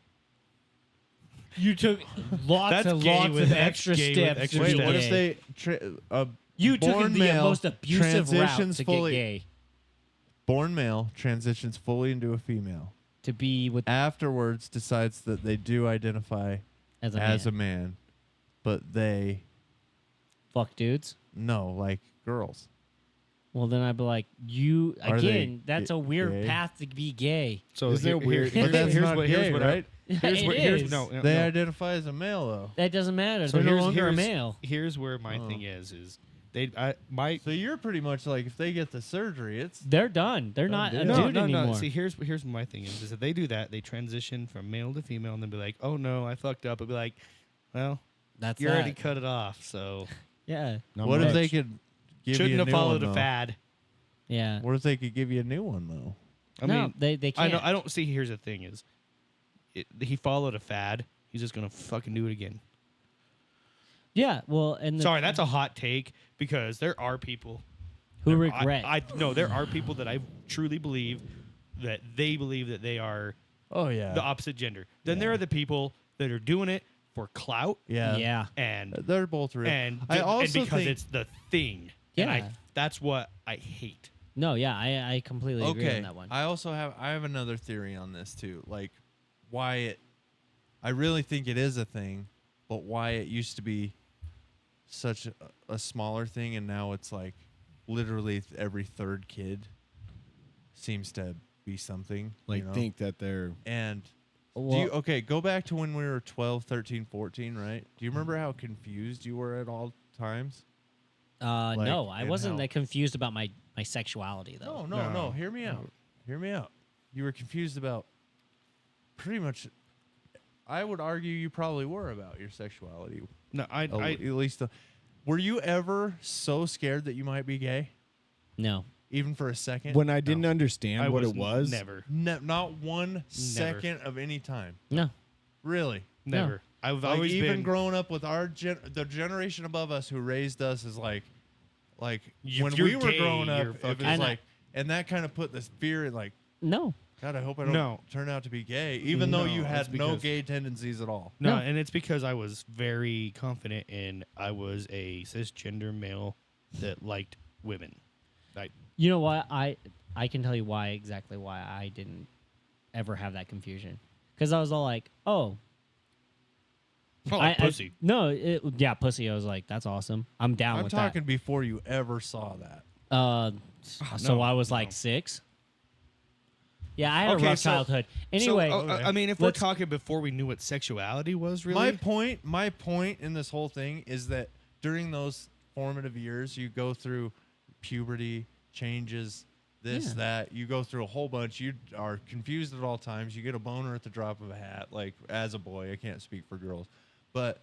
You took lots and gay lots with of X, extra gay with steps. extra to be Wait, what if gay. they You took born the male most abusive route transitions to fully, get gay. Born male transitions fully into a female. To be with Afterwards decides that they do identify as a man, but they fuck dudes. no, like girls. Well, then I'd be like, you Are they again. That's a weird gay? path to be gay. So Isn't it weird? But that's not gay, right? Here's what. It Here's is. no. They no. identify as a male though. That doesn't matter. So They're no here's- longer a here's- male. Here's where my Oh. thing is my So you're pretty much like if they get the surgery, it's They're done. They're not a deal. dude anymore. See, here's my thing is if they do that, they transition from male to female, and then be like, oh no, I fucked up. I'd be like, well, That's you already that. cut it off, so Yeah. Not what if much. they could give shouldn't you a have new followed one, a though? fad. Yeah. What if they could give you a new one though? I no, mean, they I can't. know. I don't see. Here's the thing: he followed a fad. He's just gonna fucking do it again. Yeah. Well, and Sorry, that's a hot take because there are people who there- regret. I no, there are people that I truly believe that they are Oh yeah, the opposite gender. Then there are the people that are doing it for clout yeah, yeah. and They're both real. and I also and because think it's the thing. And Yeah. that's what I hate. No, yeah, I completely agree okay. on that one. I have another theory on this too, like why it. I really think it is a thing, but why it used to be such a smaller thing, and now it's like literally every third kid seems to be something. Like you know? think that they're And Well- go back to when we were 12, 13, 14, right? Do you remember how confused you were at all times? like, no, I and wasn't how- that confused about my sexuality though. No. Hear me out. Hear me out. You were confused about pretty much. I would argue you probably were about your sexuality. No, At least. Were you ever so scared that you might be gay, No. even for a second? when I didn't understand I what was it was. never, Not one second of any time. No. Really. never. I've Like always even been growing up with the generation above us who raised us is like If when you're we were gay, growing up, you're it fucking- was like, and that kind of put this fear in like, No. God, I hope I don't No. turn out to be gay, even though you No, had it's no because- gay tendencies at all. No, No. and it's because I was very confident in I was a cisgender male that liked women. You know what? I can tell you exactly why I didn't ever have that confusion. Because I was all like, oh. Pussy. Yeah, pussy. I was like, that's awesome. I'm down I'm with talking before you ever saw that. that. So no, I was like 6. Yeah, I had Okay, a rough so- childhood. Anyway, I mean, if we're let's- talking before we knew what sexuality was, really, My point in this whole thing is that during those formative years, you go through puberty, changes, this, Yeah. that. You go through a whole bunch. You are confused at all times. You get a boner at the drop of a hat. Like, as a boy, I can't speak for girls. But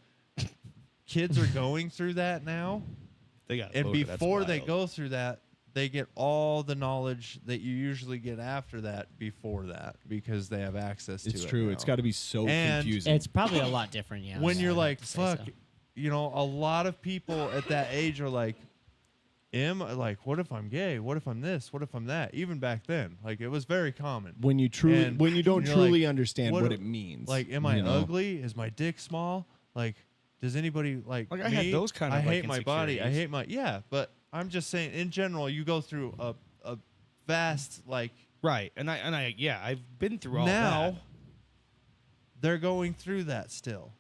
kids are going through that now. they got. And boner, that's before they wild. go through that, they get all the knowledge that you usually get after that before that because they have access to it. It's true. It's got to be so And confusing. it's probably a lot different, yeah. when yeah, you're I'd like, have to say fuck, so. you know, a lot of people at that age are like, what if I'm gay? What if I'm this? What if I'm that? Even back then, like it was very common. when you And when you don't you're truly like, understand what what a- it means. Like, am I you know? ugly? Is my dick small? Like, does anybody like? Like, I had me? those kind of, I like, hate my body. I insecurities. hate my but I'm just saying, in general, you go through a vast like. right, and I yeah, I've been through all Now that. they're going through that still,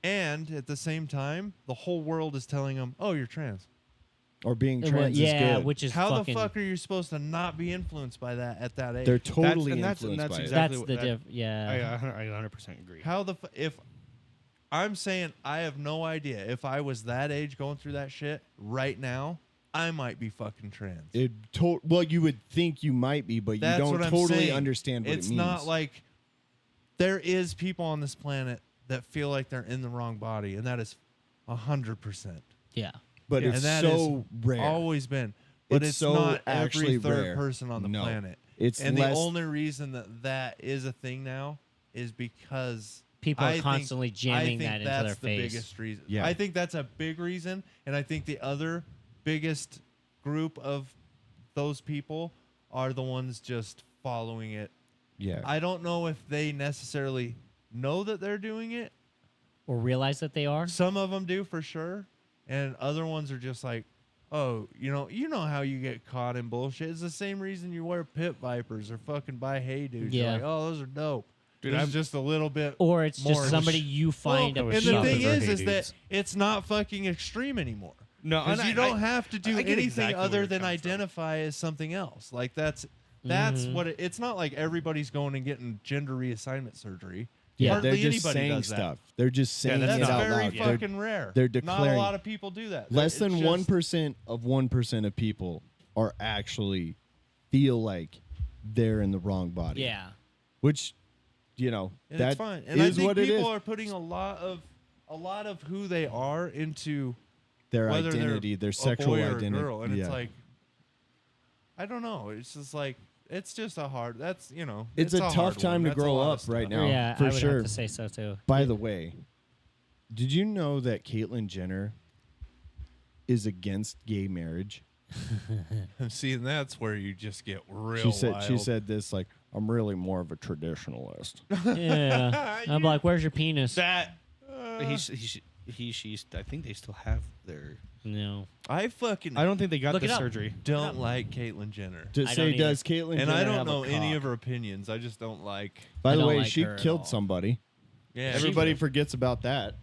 and at the same time, the whole world is telling them, "Oh, you're trans." Or being Well, trans yeah, is good. which is How fucking, the fuck are you supposed to not be influenced by that at that age? They're totally and that's influenced by exactly that's what the that- yeah. I 100% agree. How if I'm saying I have no idea if I was that age going through that shit right now, I might be fucking trans. well, you would think you might be, but That's you don't what I'm totally saying. understand what It's it means. not like there is people on this planet that feel like they're in the wrong body, and that is 100%. Yeah. but and it's that so is rare. always been. But it's so not actually every third rare. person on the No. planet. It's and less- the only reason that is a thing now is because People are I think- constantly jamming I think that into that's their the face. biggest reason. Yeah. I think that's a big reason, and I think the other biggest group of those people are the ones just following it. Yeah. I don't know if they necessarily know that they're doing it. Or realize that they are. Some of them do for sure, and other ones are just like, oh, you know how you get caught in bullshit. It's the same reason you wear pit vipers or fucking buy Hey Dudes. You're Yeah. like, oh, those are dope. Dude, There's I'm just a little bit Or it's more just somebody you find well, I and was the shocked thing those are is Hey that Dudes. it's not fucking extreme anymore. No, Because and you don't have to do I get anything exactly where other you're than coming from. identify as something else. Like that's Mhm. what it's not like everybody's going and getting gender reassignment surgery. Yeah, Hardly they're just anybody saying does that. stuff. They're just saying that's it That's out very loud. fucking rare. they're Not a declaring- lot of people do that. Less It's than just- 1% of 1% of people are actually feel like they're in the wrong body. Yeah. Which, And that it's fine. And is I think what it people is. are putting a lot of who they are into Their whether identity, they're their sexual a boy or identity. a girl, and yeah. it's like I don't know. It's just like it's just a hard. That's It's a hard tough one. time to That's a grow lot of up right stuff. now. Yeah, for I would sure. have to say so too. By the way, did you know that Caitlyn Jenner is against gay marriage? See, and that's where you just get real. She said wild. this like, I'm really more of a traditionalist. Yeah. I'm like, where's your penis? That she's. I think they still have their. No. I fucking I don't think they got Look the it up. surgery. don't like Caitlyn Jenner, To I say, don't either. does Caitlyn and Jenner I don't have a know any cock? of her opinions. I just don't like. By I the don't way, like she her at killed all. somebody. Yeah, Everybody forgets about that.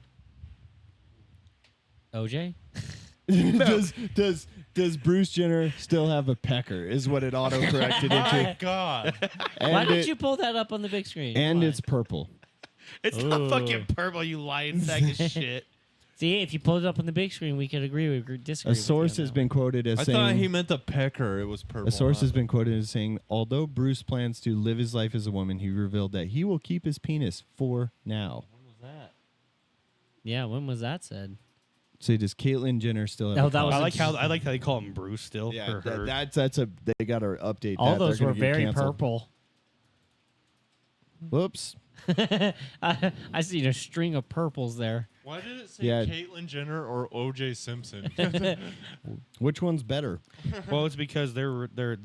OJ? Does Bruce Jenner still have a pecker? Is what it auto corrected My into. God. And Why did it- you pull that up on the big screen? And Why? it's purple. It's not fucking purple, you lying sack of shit. See, if you pulled it up on the big screen, we could agree or disagree. A with you source on has that been one. quoted as I saying. thought he meant the pecker. It was purple. A source not has the- been quoted as saying, although Bruce plans to live his life as a woman, he revealed that he will keep his penis for now. Yeah, when was that said? So does Caitlyn Jenner still have Oh, a that cock? was I like how they call him Bruce still. Yeah, or her. that's a they got to update. All that. They're those gonna were get very canceled. purple. Whoops. I seen a string of purples there. Why did it say Yeah. Caitlyn Jenner or O.J. Simpson? Which one's better? Well, it's because they're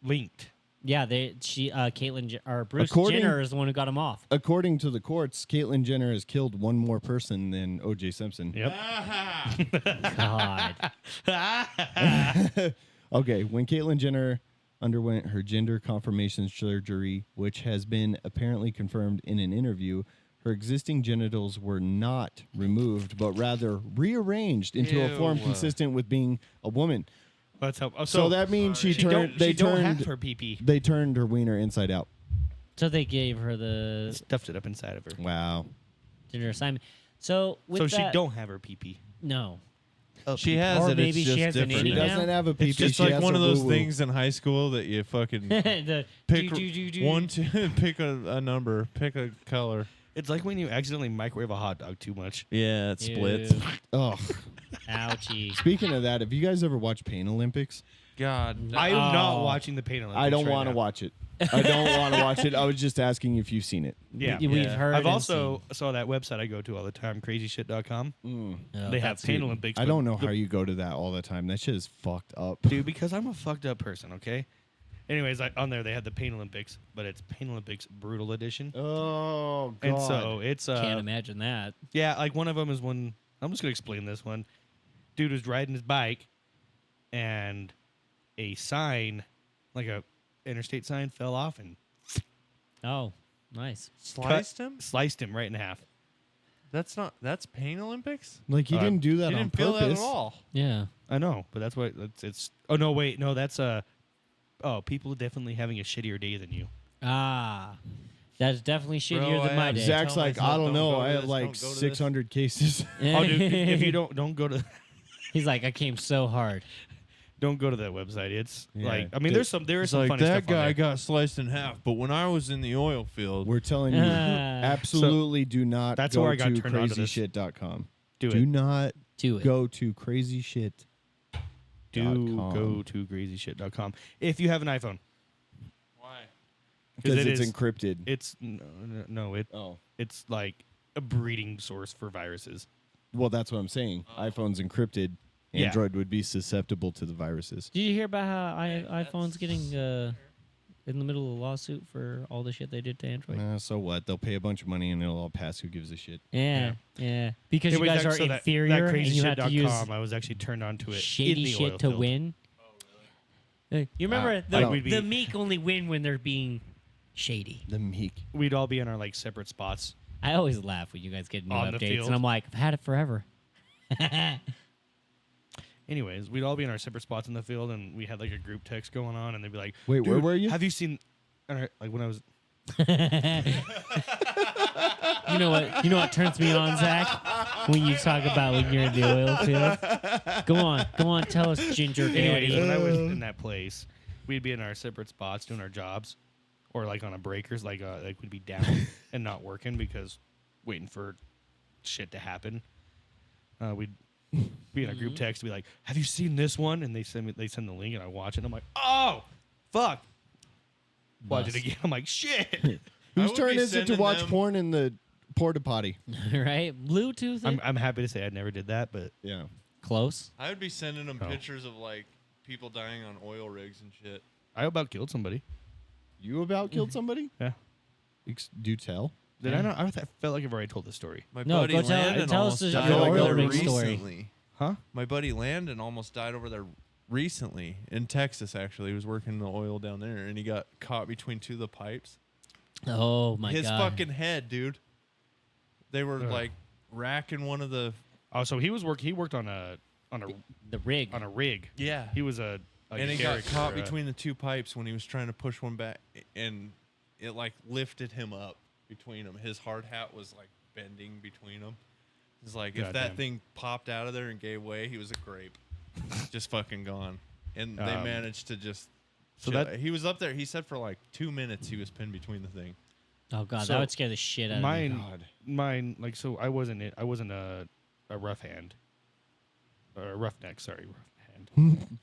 linked. Yeah, Caitlyn or Bruce According- Jenner is the one who got him off. According to the courts, Caitlyn Jenner has killed one more person than O.J. Simpson. Yep. God. Okay, when Caitlyn Jenner underwent her gender confirmation surgery, which has been apparently confirmed in an interview, her existing genitals were not removed, but rather rearranged into a form Ew. consistent with being a woman. That's how. Oh, So that means she turned. They don't turned. have her pee. They turned her wiener inside out. So they gave her the Stuffed it up inside of her. Wow. gender assignment. So with So she that, don't have her pee. No. She has Or it. maybe it's she just has an different. She innie now? doesn't have a pee. It's just she like has one a of those woo-woo. things in high school that you fucking the pick do. one, two, pick a number, pick a color. It's like when you accidentally microwave a hot dog too much. Yeah, it Ew. splits. Ugh. Ouchie. Speaking of that, have you guys ever watched Pain Olympics? God, I am not Oh. watching the Pain Olympics. I don't right want to now. watch it. I don't want to watch it. I was just asking if you've seen it. Yeah. We've heard. I've and also saw that website I go to all the time, crazyshit.com. seen. Oh, They have that's Pain it. Olympics. I but don't know the- how you go to that all the time. That shit is fucked up. Dude, because I'm a fucked up person, okay? Anyways, on there they had the Pain Olympics, but it's Pain Olympics Brutal Edition. Oh, God. And so it's Can't imagine that. yeah, like one of them is when I'm just gonna explain this one. Dude was riding his bike, and a sign, like a interstate sign, fell off and Oh, nice. sliced him. sliced him right in half. That's Pain Olympics. Like, he didn't do that You on didn't feel purpose. that at all. Yeah. I know, but that's what it's. Oh no, wait, no, that's people definitely having a shittier day than you. Ah, that's definitely shittier Bro, than my I day. Zach's Tell like, myself, I don't don't know. go to I have this, like don't go to this. 600 cases. Oh, dude, if you don't go to He's like, I came so hard. don't go to that website. It's Yeah. like I mean, there is some It's funny like stuff that on guy there. got sliced in half, but when I was in the oil field, We're telling you, absolutely do not That's go where I got to turned on to this. crazyshit.com. Do Do it. not Do it. Go to crazy shit. Do go to crazyshit.com if you have an iPhone. Why? Because it it's is- encrypted. It's no, it's like a breeding source for viruses. Well, that's what I'm saying. iPhone's encrypted. Yeah. Android would be susceptible to the viruses. Did you hear about how iPhone's getting in the middle of a lawsuit for all the shit they did to Android? So what? They'll pay a bunch of money and it'll all pass. Who gives a shit? Yeah. Because you Wait, guys are so inferior and you have to use crazyshit.com, I was actually turned on to it in shady the shit oil to field. win. You remember Like the meek only win when they're being shady. The meek. We'd all be in our like separate spots. I always laugh when you guys get new On the updates, field. and I'm like, I've had it forever. Anyways, we'd all be in our separate spots in the field, and we had like a group text going on, and they'd be like, Wait, where "Dude, were you?" Have you seen?" And like when I was, You know what turns me on, Zach? When you talk about when you're in the oil field. Go on, tell us, Ginger anyways, Daddy. when I was in that place, we'd be in our separate spots doing our jobs, or like on a breakers, like we'd be down and not working because waiting for shit to happen. We'd be in a group text, be like, "Have you seen this one?" And they send the link, and I watch it. And I'm like, "Oh, fuck!" Watch it Bust. again. I'm like, "Shit." Whose would turn be is it to sending watch them- porn in the porta potty? Right? Bluetooth. I'm happy to say I never did that, but Yeah. Close. I would be sending them Oh. pictures of like people dying on oil rigs and shit. I about killed somebody. You about killed somebody? Yeah. Do tell. Did I not? I felt like I've already told this story. My No, buddy go tell- Landon tell us almost the- died your over oil there rig story. recently. Huh? My buddy Landon almost died over there recently in Texas. Actually, he was working the oil down there, and he got caught between two of the pipes. Oh my His god. fucking head, dude. They were Ugh. like racking one of the. Oh, so he worked on a the rig. rig. Yeah. He was a And he got derrick caught or a- between the two pipes when he was trying to push one back, and it like lifted him up between them. His hard hat was like bending between them. It's like if that Goddamn. thing popped out of there and gave way, he was a grape, just fucking gone. And they managed to just. So chill. that- he was up there. He said for like 2 minutes he was pinned between the thing. Oh god, So that would scare the shit out of me. Mine, like, so I wasn't a rough hand, or a roughneck. Sorry, rough hand.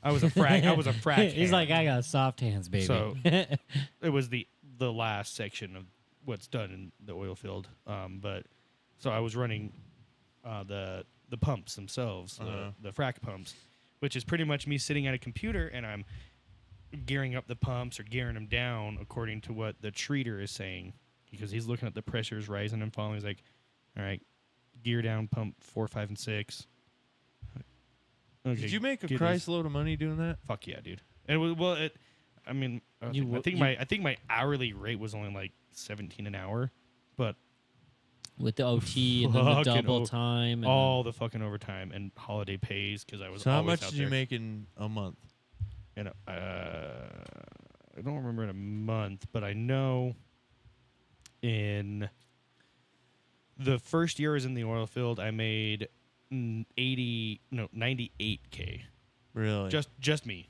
I was a frack. He's like, I got soft hands, baby. So it was the last section of what's done in the oil field. But so I was running the pumps themselves, the frack pumps, which is pretty much me sitting at a computer and I'm gearing up the pumps or gearing them down according to what the treater is saying, because he's looking at the pressures rising and falling. He's like, all right, gear down pump 4, 5, and 6. Okay, Did you make a get Christ this. load of money doing that? Fuck yeah, dude. And it was, well, it. I mean, I think my hourly rate was only like 17 an hour, but with the OT and then the fucking double time, and all the fucking overtime and holiday pays, because I was. So how always much out did you there. make in a month? And I don't remember in a month, but I know in the first year I was in the oil field, I made 98K. Really? Just me.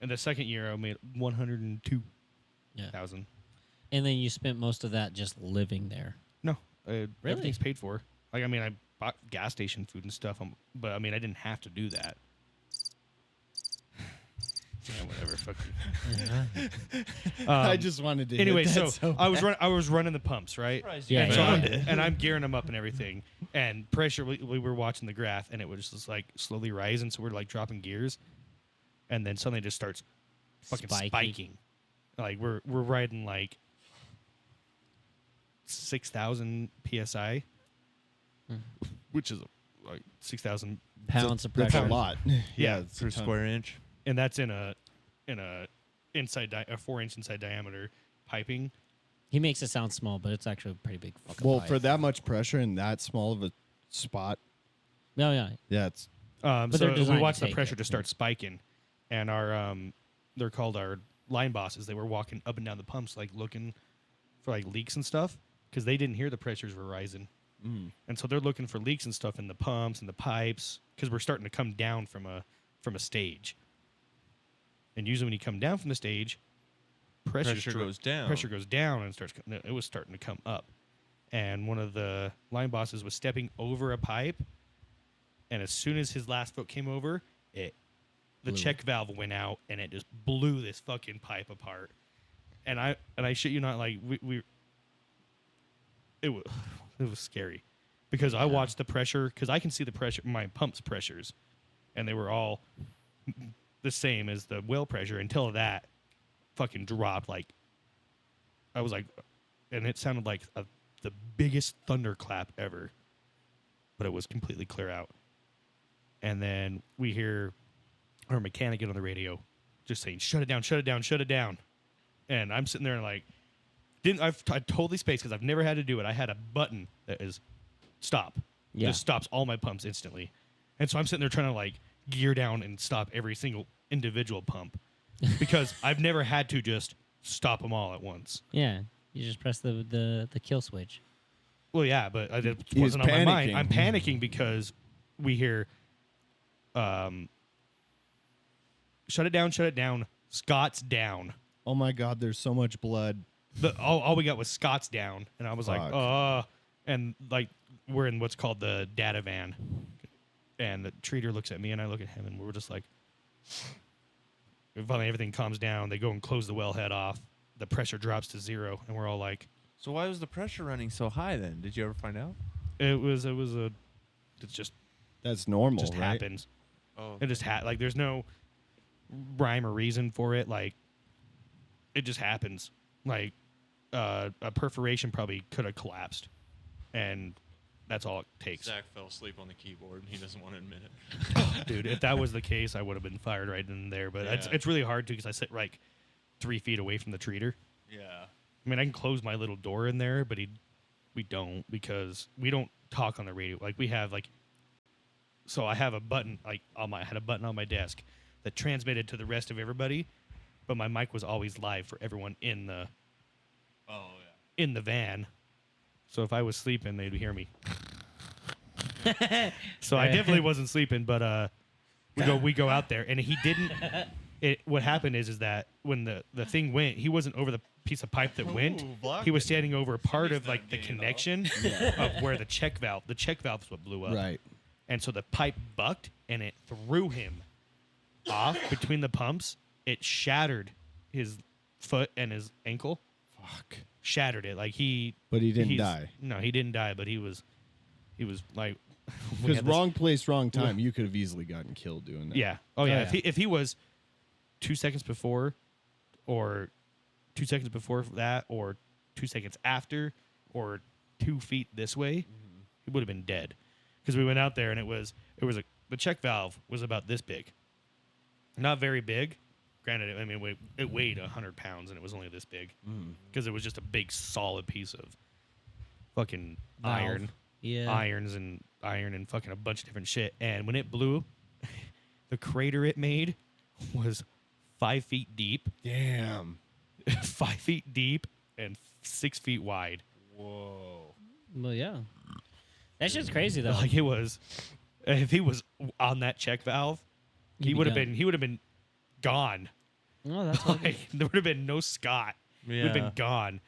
And the second year I made 102,000. and then you spent most of that just living there. No, everything's paid for. Like, I mean, I bought gas station food and stuff, but I mean, I didn't have to do that. Yeah, whatever. Fuck you. I just wanted to. Anyway, hit that so I was running the pumps, right? Yeah, and, so yeah. I'm gearing them up and everything, and pressure. We were watching the graph, and it was just like slowly rising. So we're like dropping gears, and then suddenly it just starts fucking spiking. Like we're riding like 6,000 psi, which is like 6,000 Pounds of That's pressure. a lot. Yeah, it's Per a ton. square inch. and that's in a inside a 4-inch inside diameter piping. He makes it sound small, but it's actually a pretty big fucking Well, pipe. for that much pressure in that small of a spot, Oh, yeah. yeah, it's But So they're we designed to watched the take pressure it. just start spiking, and our they're called our line bosses. They were walking up and down the pumps, like looking for like leaks and stuff, because they didn't hear the pressures were rising, and so they're looking for leaks and stuff in the pumps and the pipes, because we're starting to come down from a stage. And usually when you come down from the stage, pressure goes down. Pressure goes down and it was starting to come up. And one of the line bosses was stepping over a pipe, and as soon as his last foot came over, the Blew. check valve went out, and it just blew this fucking pipe apart. And I shit you not, like it was scary, because I watched the pressure, because I can see the pressure, my pump's pressures, and they were all the same as the well pressure until that fucking dropped. Like, I was like, and it sounded like the biggest thunderclap ever, but it was completely clear out. And then we hear our mechanic get on the radio just saying, shut it down, shut it down, shut it down. And I'm sitting there and like, I totally spaced, because I've never had to do it. I had a button that is stop. Yeah. Just stops all my pumps instantly. And so I'm sitting there trying to like gear down and stop every single individual pump, because I've never had to just stop them all at once. Yeah, you just press the kill switch. Well, yeah, but it He was wasn't on my mind. panicking. I'm panicking because we hear, shut it down, Scott's down. Oh my God, there's so much blood. All we got was Scott's down, and I was Fuck. like, and like we're in what's called the data van, and the treater looks at me, and I look at him, and we're just like, finally everything calms down. They go and close the wellhead off. The pressure drops to 0, and we're all like, So why was the pressure running so high then? Did you ever find out? it's just That's normal, just right? happens. Oh, It just like there's no rhyme or reason for it. Like, it just happens. Like, a perforation probably could have collapsed, and that's all it takes. Zach fell asleep on the keyboard, and he doesn't want to admit it. Dude, if that was the case, I would have been fired right in there. But it's really hard to, because I sit like 3 feet away from the treater. Yeah. I mean, I can close my little door in there, but we don't, because we don't talk on the radio. Like, we have like, so I have a button, like I had a button on my desk that transmitted to the rest of everybody, but my mic was always live for everyone in the van. So if I was sleeping, they'd hear me. So I definitely wasn't sleeping, but we go out there, and he didn't. What happened is that when the thing went, he wasn't over the piece of pipe that went. He was standing over part of like the connection of where the check valve is what blew up. Right. And so the pipe bucked, and it threw him off between the pumps. It shattered his foot and his ankle. Fuck. Shattered it. Like But he didn't he's- die. No, he didn't die, but he was like, we Because had this- wrong place, wrong time. You could have easily gotten killed doing that. Yeah. Oh yeah. yeah. If he was 2 seconds before, or 2 seconds before that, or 2 seconds after, or 2 feet this way, he would have been dead. Because we went out there, and the check valve was about this big. Not very big. Granted, I mean, it weighed 100 pounds, and it was only this big, because it was just a big solid piece of fucking Valve. iron. Yeah. Irons and iron and fucking a bunch of different shit. And when it blew, the crater it made was 5 feet deep. Damn. 5 feet deep and 6 feet wide. Whoa. Well, yeah. That shit's crazy though. Like, it was, if he was on that check valve, he would have been gone. Oh, that's what Like, there would have been no Scott. Would have been gone.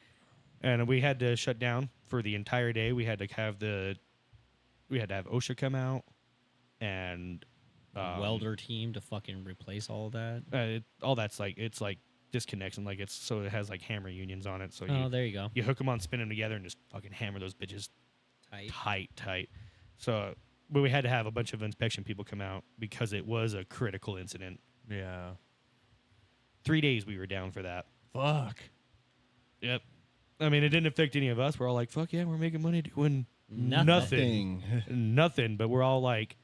And we had to shut down for the entire day. We had to have OSHA come out, and welder team to fucking replace all that. all that's like, it's like disconnection. Like, it has like hammer unions on it. So There you go. you hook them on, spin them together, and just fucking hammer those bitches tight. So, but we had to have a bunch of inspection people come out, because it was a critical incident. Yeah. 3 days we were down for that. Fuck. Yep. I mean, it didn't affect any of us. We're all like, fuck yeah, we're making money doing Nothing. nothing. But we're all like,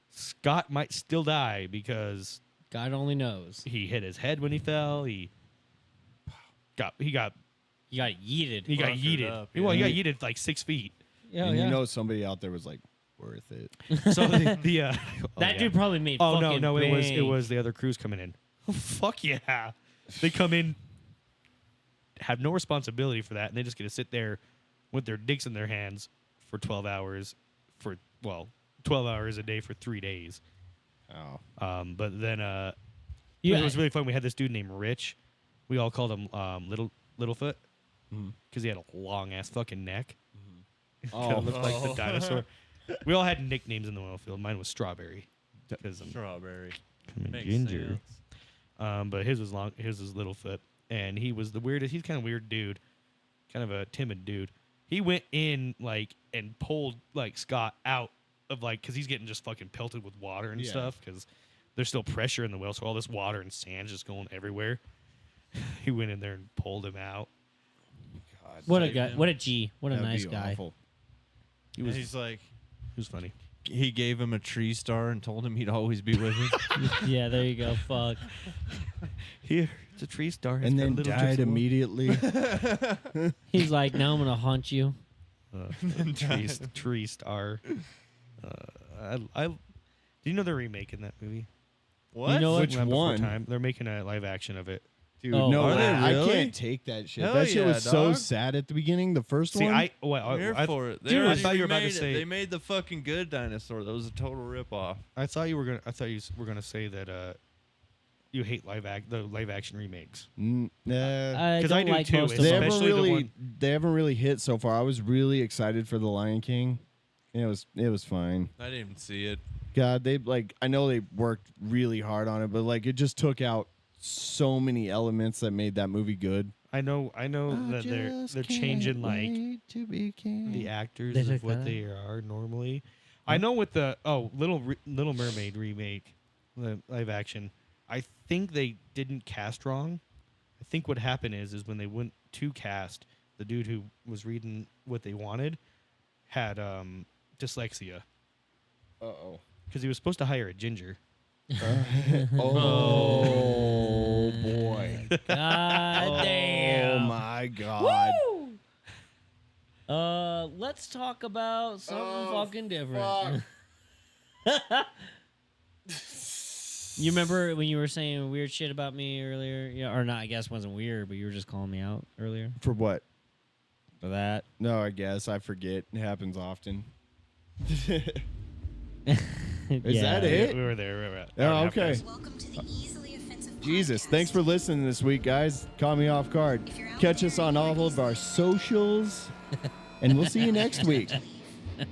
Scott might still die, because God only knows. he hit his head when he fell. He got You got yeeted. He got Fucked it yeeted. up, Well, he yeah. got yeeted like 6 feet. Yeah, and yeah. you know somebody out there was like, worth it. So that dude probably made. Oh fucking no, it bank. was the other crews coming in. Fuck yeah, they come in, have no responsibility for that, and they just get to sit there with their dicks in their hands for 12 hours, 12 hours a day for 3 days. Oh. But then Yeah. it was really fun. We had this dude named Rich. We all called him Littlefoot, because he had a long ass fucking neck. Kind of looked like the dinosaur. We all had nicknames in the oil field. Mine was Strawberry. Because I'm Strawberry. Makes ginger. sense. But his was long. His was Littlefoot, and he was the weirdest. He's kind of weird dude, kind of a timid dude. He went in like and pulled like Scott out of like because he's getting just fucking pelted with water and stuff because there's still pressure in the well, so all this water and sand just going everywhere. He went in there and pulled him out. God, What a Saved guy! him. What a G! What a that'd nice be guy! awful. He's like, He was funny. he gave him a tree star and told him he'd always be with him. Yeah, there you go. Fuck. Here, it's a tree star. It's And got then little died gypsum. immediately. He's like, now I'm gonna haunt you. Tree star. Do you know they're remaking that movie? What? You know what? Which Land Before one? Time. They're making a live action of it. Dude, Oh, no are way. they I really? can't take that shit. Hell That shit yeah, was so dog. sad at the beginning. The first See, one. I'm here for it. They Dude, I already thought you were about to remade it. say. They made the fucking good dinosaur. That was a total ripoff. I thought you were gonna. I thought you were gonna say that. You hate the live action remakes. Nah. I 'Cause don't I do like too, most of They them. haven't especially the really. one- They haven't really hit so far. I was really excited for the Lion King. It was fine. I didn't even see it. God, they like. I know they worked really hard on it, but like it just took out so many elements that made that movie good. I know that they're changing like the actors They of took what that they are normally. I know with the Little Mermaid remake, the live action. I think they didn't cast wrong. I think what happened is when they went to cast, the dude who was reading what they wanted had dyslexia Uh-oh. because he was supposed to hire a ginger. Oh boy. God damn. Oh my God. Let's talk about something fucking different. You remember when you were saying weird shit about me earlier? Yeah, or not? I guess it wasn't weird, but you were just calling me out earlier For what? for that. No, I guess I forget. It happens often. Is that it? We were there. We were at Oh, hour and a half okay. past. Welcome to the easily offensive Jesus, podcast. thanks for listening this week, guys. Caught me off guard. If you're out Catch there us on and you all are of our easily offended, socials, and we'll see you next week. leave.